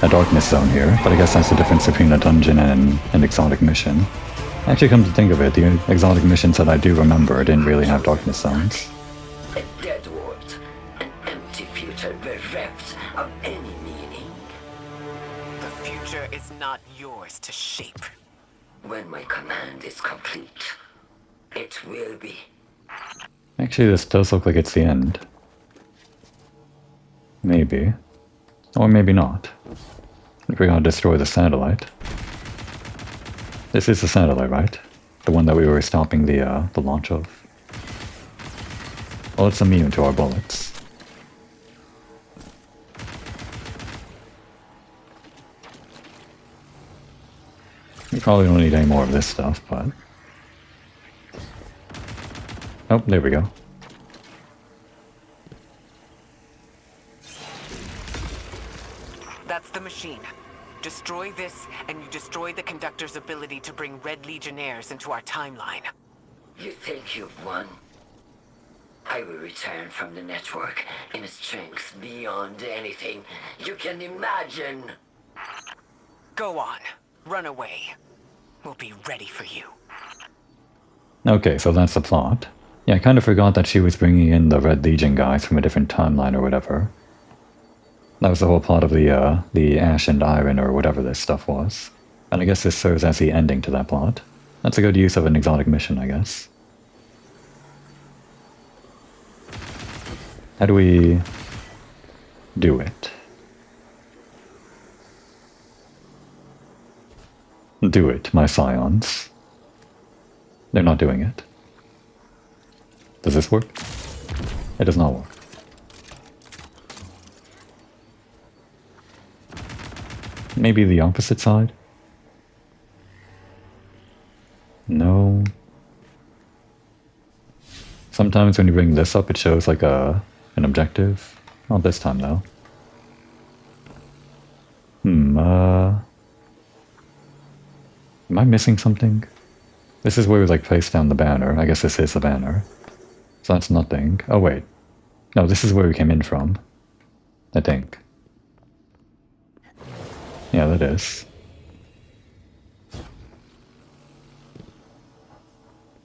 darkness zone here, but I guess that's the difference between a dungeon and an exotic mission. Actually, come to think of it, the exotic missions that I do remember didn't really have darkness zones. A dead world, an empty future bereft of any meaning. The future is not yours to shape. When my command is complete, it will be. Actually, this does look like it's the end. Maybe. Or maybe not. If we're gonna destroy the satellite. This is the satellite, right? The one that we were stopping the launch of. Well, it's immune to our bullets. We probably don't need any more of this stuff, but... Oh, there we go. That's the machine. Destroy this, and you destroy the conductor's ability to bring Red Legionnaires into our timeline. You think you've won? I will return from the network in a strength beyond anything you can imagine. Go on. Run away. We'll be ready for you. Okay, so that's the plot. Yeah, I kind of forgot that she was bringing in the Red Legion guys from a different timeline or whatever. That was the whole plot of the Ash and Iron or whatever this stuff was. And I guess this serves as the ending to that plot. That's a good use of an exotic mission, I guess. How do we do it? Do it, my scions. They're not doing it. Does this work? It does not work. Maybe the opposite side? No. Sometimes when you bring this up, it shows like an objective. Not this time though. Am I missing something? This is where we like place down the banner. I guess this is the banner. So that's nothing. Oh wait. No, this is where we came in from. I think. Yeah, that is.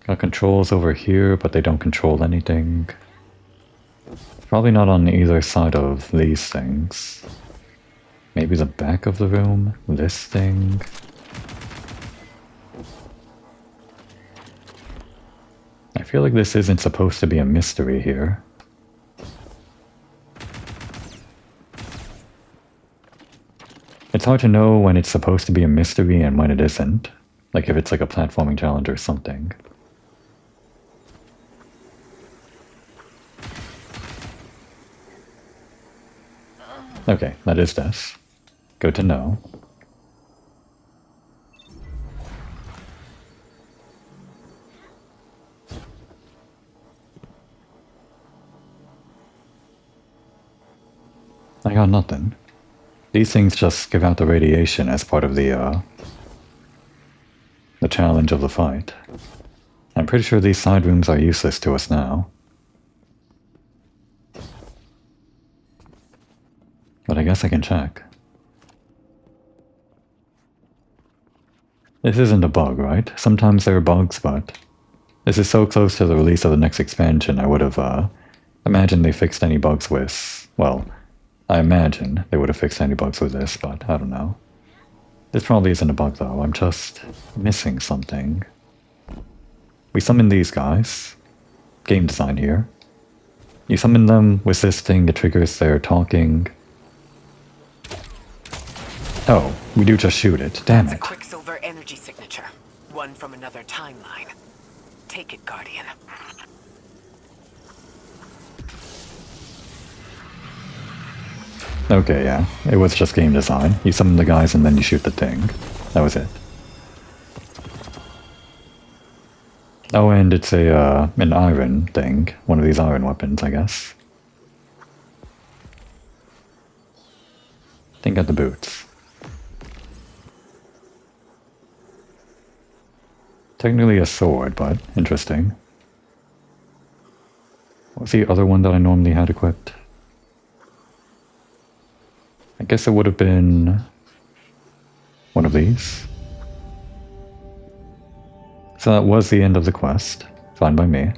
Got controls over here, but they don't control anything. Probably not on either side of these things. Maybe the back of the room? This thing? I feel like this isn't supposed to be a mystery here. It's hard to know when it's supposed to be a mystery and when it isn't. Like if it's like a platforming challenge or something. Okay, that is this. Good to know. I got nothing. These things just give out the radiation as part of the challenge of the fight. I'm pretty sure these side rooms are useless to us now. But I guess I can check. This isn't a bug, right? Sometimes there are bugs, but this is so close to the release of the next expansion, I would have imagined they fixed any bugs with... Well, I imagine they would have fixed any bugs with this, but I don't know. This probably isn't a bug though, I'm just missing something. We summon these guys. Game design here. You summon them with this thing, it triggers their talking. Oh, we do just shoot it. Damn That's it. a Quicksilver energy signature. One from another timeline. Take it, Guardian. Okay, yeah. It was just game design. You summon the guys and then you shoot the thing. That was it. Oh, and it's a an iron thing. One of these iron weapons, I guess. Think at the boots. Technically a sword, but interesting. What's the other one that I normally had equipped? I guess it would have been one of these. So that was the end of the quest. Fine by me.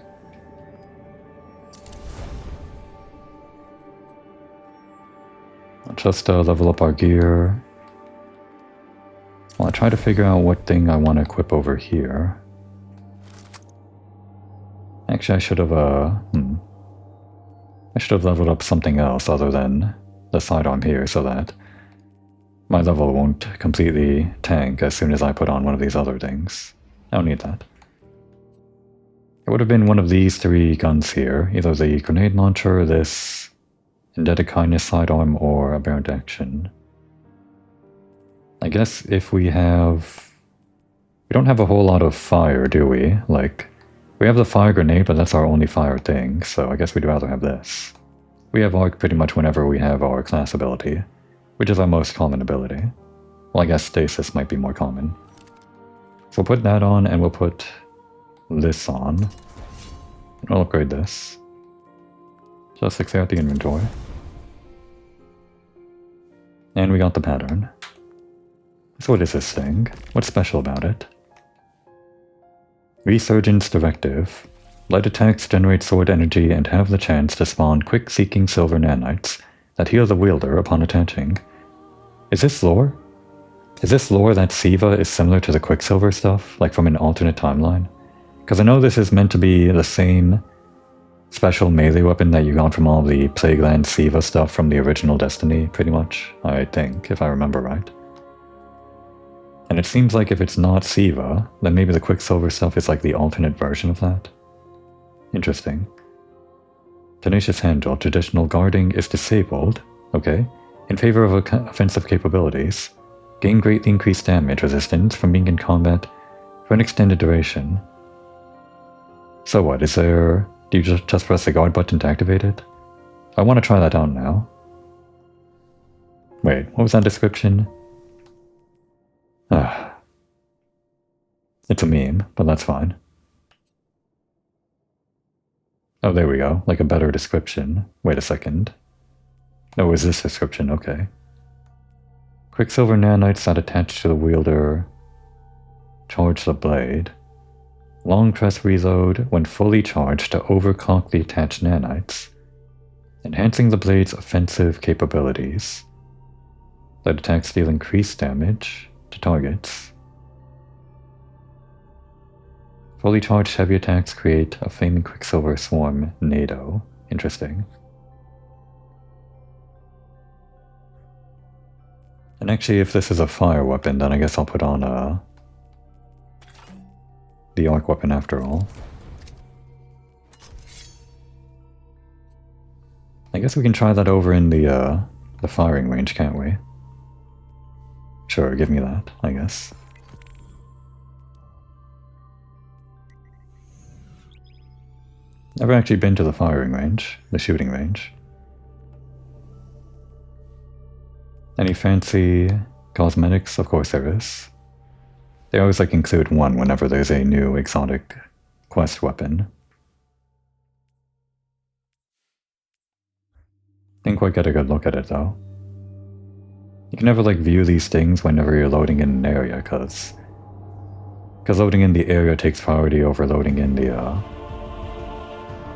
I'll just level up our gear. Well, I'll try to figure out what thing I want to equip over here. Actually, I should have, I should have leveled up something else other than the sidearm here so that my level won't completely tank as soon as I put on one of these other things. I don't need that. It would have been one of these three guns here, either the grenade launcher, this indebted kindness sidearm, or aberrant action. I guess if we have... We don't have a whole lot of fire, do we? Like, we have the fire grenade, but that's our only fire thing, so I guess we'd rather have this. We have arc pretty much whenever we have our class ability, which is our most common ability. Well, I guess stasis might be more common. So we'll put that on, and we'll put this on. And we'll upgrade this. Just to clear out the inventory. And we got the pattern. So what is this thing? What's special about it? Resurgence Directive. Light attacks generate sword energy and have the chance to spawn quick-seeking silver nanites that heal the wielder upon attaching. Is this lore? Is this lore that Siva is similar to the Quicksilver stuff, like from an alternate timeline? Because I know this is meant to be the same special melee weapon that you got from all the Plagueland Siva stuff from the original Destiny, pretty much, I think, if I remember right. And it seems like if it's not Siva, then maybe the Quicksilver stuff is like the alternate version of that. Interesting. Tenacious Handle, traditional guarding is disabled, okay, in favor of offensive capabilities. Gain greatly increased damage resistance from being in combat for an extended duration. So what, is there... Do you just press the guard button to activate it? I want to try that out now. Wait, what was that description? It's a meme, but that's fine. Oh, there we go. Like a better description. Wait a second. Oh, is this description? Okay. Quicksilver nanites that attach to the wielder charge the blade. Long press reload when fully charged to overclock the attached nanites, enhancing the blade's offensive capabilities. Let attacks deal increased damage to targets. Fully charged heavy attacks create a flaming quicksilver swarm NATO. Interesting. And actually, if this is a fire weapon, then I guess I'll put on the arc weapon after all. I guess we can try that over in the firing range, can't we? Sure, give me that, I guess. Never actually been to the firing range, the shooting range. Any fancy cosmetics? Of course there is. They always like include one whenever there's a new exotic quest weapon. Didn't quite get a good look at it though. You can never like view these things whenever you're loading in an area, because loading in the area takes priority over loading in the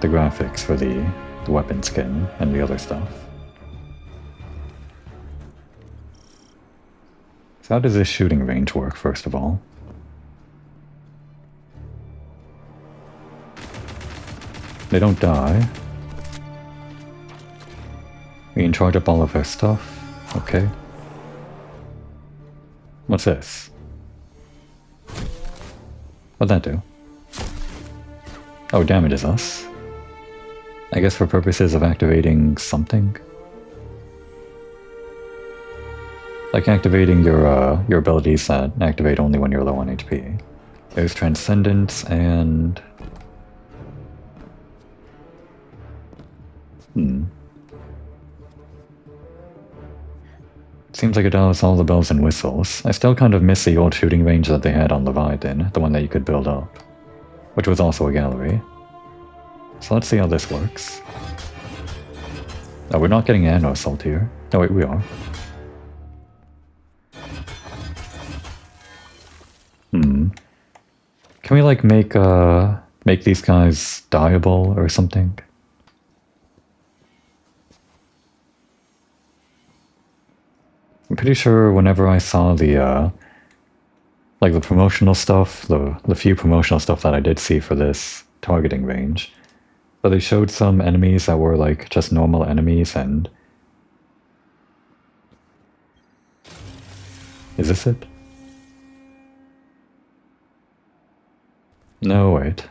graphics for the weapon skin and the other stuff. So how does this shooting range work, first of all? They don't die. We can charge up all of our stuff. Okay. What's this? What'd that do? Oh, damages us. I guess for purposes of activating something? Like activating your abilities that activate only when you're low on HP. There's Transcendence and... Seems like it does all the bells and whistles. I still kind of miss the old shooting range that they had on Leviathan, the one that you could build up, which was also a gallery. So let's see how this works. Oh, we're not getting Anno Assault here. Oh wait, we are. Can we like make these guys dieable or something? I'm pretty sure whenever I saw the like the promotional stuff, the few promotional stuff that I did see for this targeting range, but they showed some enemies that were like just normal enemies and... Is this it? No, wait.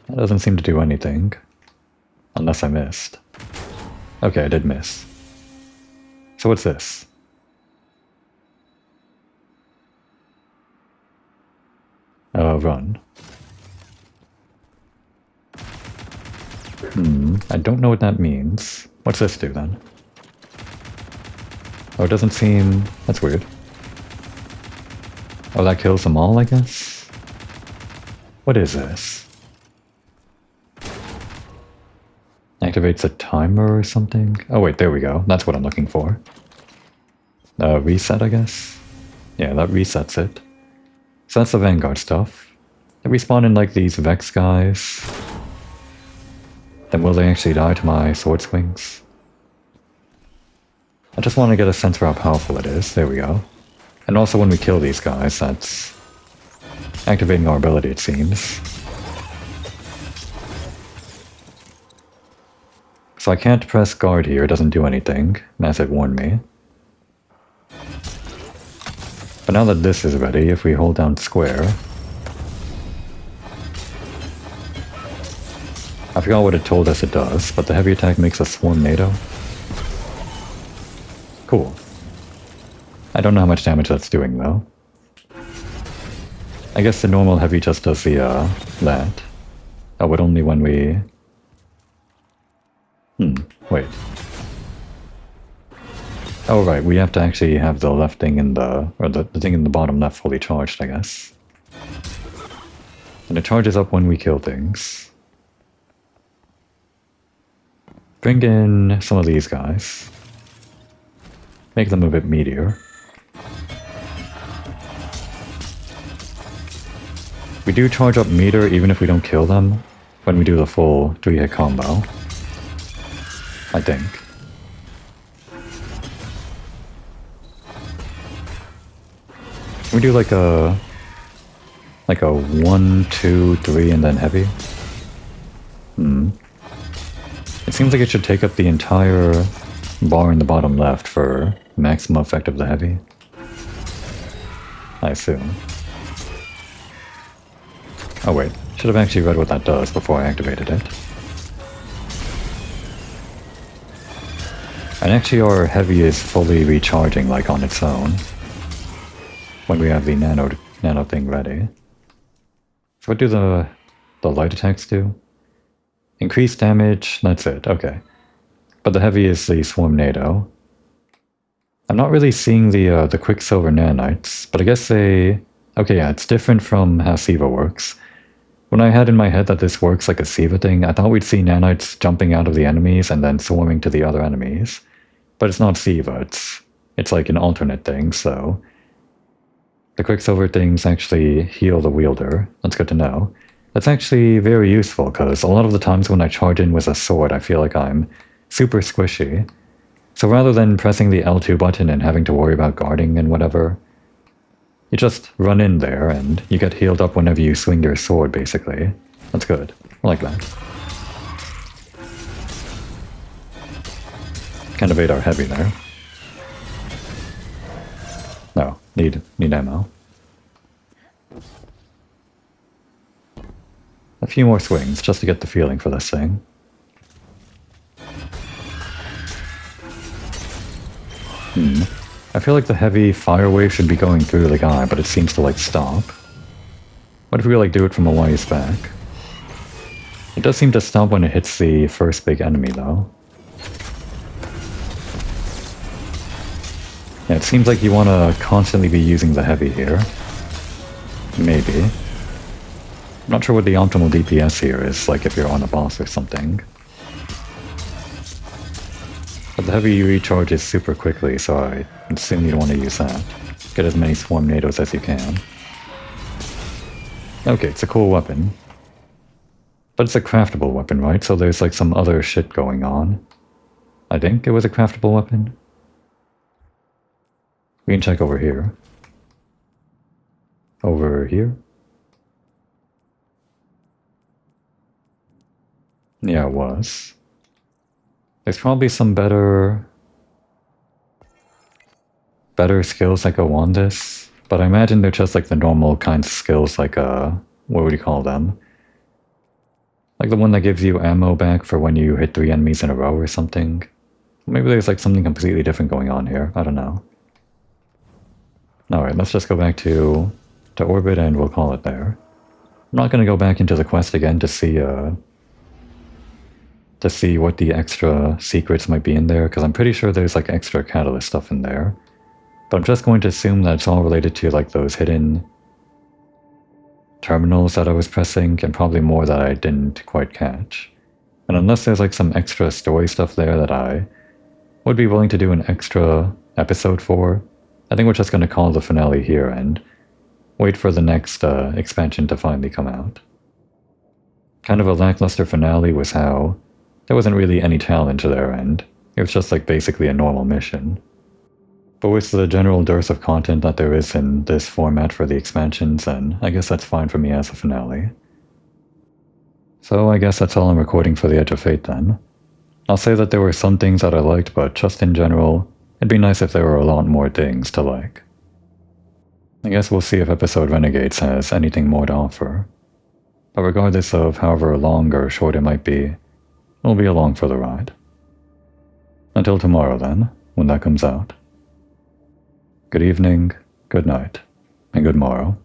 That doesn't seem to do anything. Unless I missed. Okay, I did miss. So what's this? Run. I don't know what that means. What's this do then? Oh, it doesn't seem... That's weird. Oh, that kills them all, I guess? What is this? Activates a timer or something? Oh wait, there we go. That's what I'm looking for. Reset, I guess? Yeah, that resets it. So that's the Vanguard stuff. If we spawn in like these Vex guys, then will they actually die to my sword swings? I just want to get a sense for how powerful it is. There we go. And also when we kill these guys, that's activating our ability, it seems. So I can't press guard here, it doesn't do anything, as it warned me. But now that this is ready, if we hold down square... I forgot what it told us it does, but the heavy attack makes us swarm NATO. Cool. I don't know how much damage that's doing though. I guess the normal heavy just does the, that. Oh, but only when we... wait. Oh right, we have to actually have the left thing in the... or the thing in the bottom left fully charged, I guess. And it charges up when we kill things. Bring in some of these guys. Make them a bit meatier. We do charge up meter even if we don't kill them when we do the full 3-hit combo. I think. We do like a 1, 2, 3 and then heavy. It seems like it should take up the entire bar in the bottom left for maximum effect of the heavy. I assume. Oh wait, should have actually read what that does before I activated it. And actually our heavy is fully recharging like on its own when we have the nano thing ready. So what do the light attacks do? Increase damage, that's it, okay. But the heavy is the Swarm NATO. I'm not really seeing the Quicksilver nanites, but I guess they... Okay, yeah, it's different from how SIVA works. When I had in my head that this works like a SIVA thing, I thought we'd see nanites jumping out of the enemies and then swarming to the other enemies. But it's not SIVA, it's like an alternate thing, so... The Quicksilver things actually heal the wielder, that's good to know. That's actually very useful, because a lot of the times when I charge in with a sword, I feel like I'm super squishy. So rather than pressing the L2 button and having to worry about guarding and whatever, you just run in there and you get healed up whenever you swing your sword, basically. That's good. I like that. Kind of ate our heavy there. No, need ammo. A few more swings, just to get the feeling for this thing. I feel like the heavy fire wave should be going through the guy, but it seems to like stop. What if we like do it from a ways back? It does seem to stop when it hits the first big enemy though. Yeah, it seems like you want to constantly be using the heavy here. Maybe. I'm not sure what the optimal DPS here is, like if you're on a boss or something. But the heavy recharges super quickly, so I assume you'd want to use that. Get as many Swarm NATOs as you can. Okay, it's a cool weapon. But it's a craftable weapon, right? So there's like some other shit going on. I think it was a craftable weapon. We can check over here. Over here? Yeah, it was. There's probably some better skills that go on this, but I imagine they're just like the normal kinds of skills, like what would you call them? Like the one that gives you ammo back for when you hit 3 enemies in a row or something. Maybe there's like something completely different going on here, I don't know. Alright, let's just go back to orbit and we'll call it there. I'm not gonna go back into the quest again to see what the extra secrets might be in there, because I'm pretty sure there's like extra catalyst stuff in there. But I'm just going to assume that it's all related to like those hidden terminals that I was pressing, and probably more that I didn't quite catch. And unless there's like some extra story stuff there that I would be willing to do an extra episode for, I think we're just going to call the finale here and wait for the next expansion to finally come out. Kind of a lackluster finale was how there wasn't really any challenge there, and it was just like basically a normal mission. But with the general dearth of content that there is in this format for the expansions, then I guess that's fine for me as a finale. So I guess that's all I'm recording for the Edge of Fate then. I'll say that there were some things that I liked, but just in general, it'd be nice if there were a lot more things to like. I guess we'll see if episode Renegades has anything more to offer. But regardless of however long or short it might be, we'll be along for the ride. Until tomorrow then, when that comes out. Good evening, good night, and good morrow.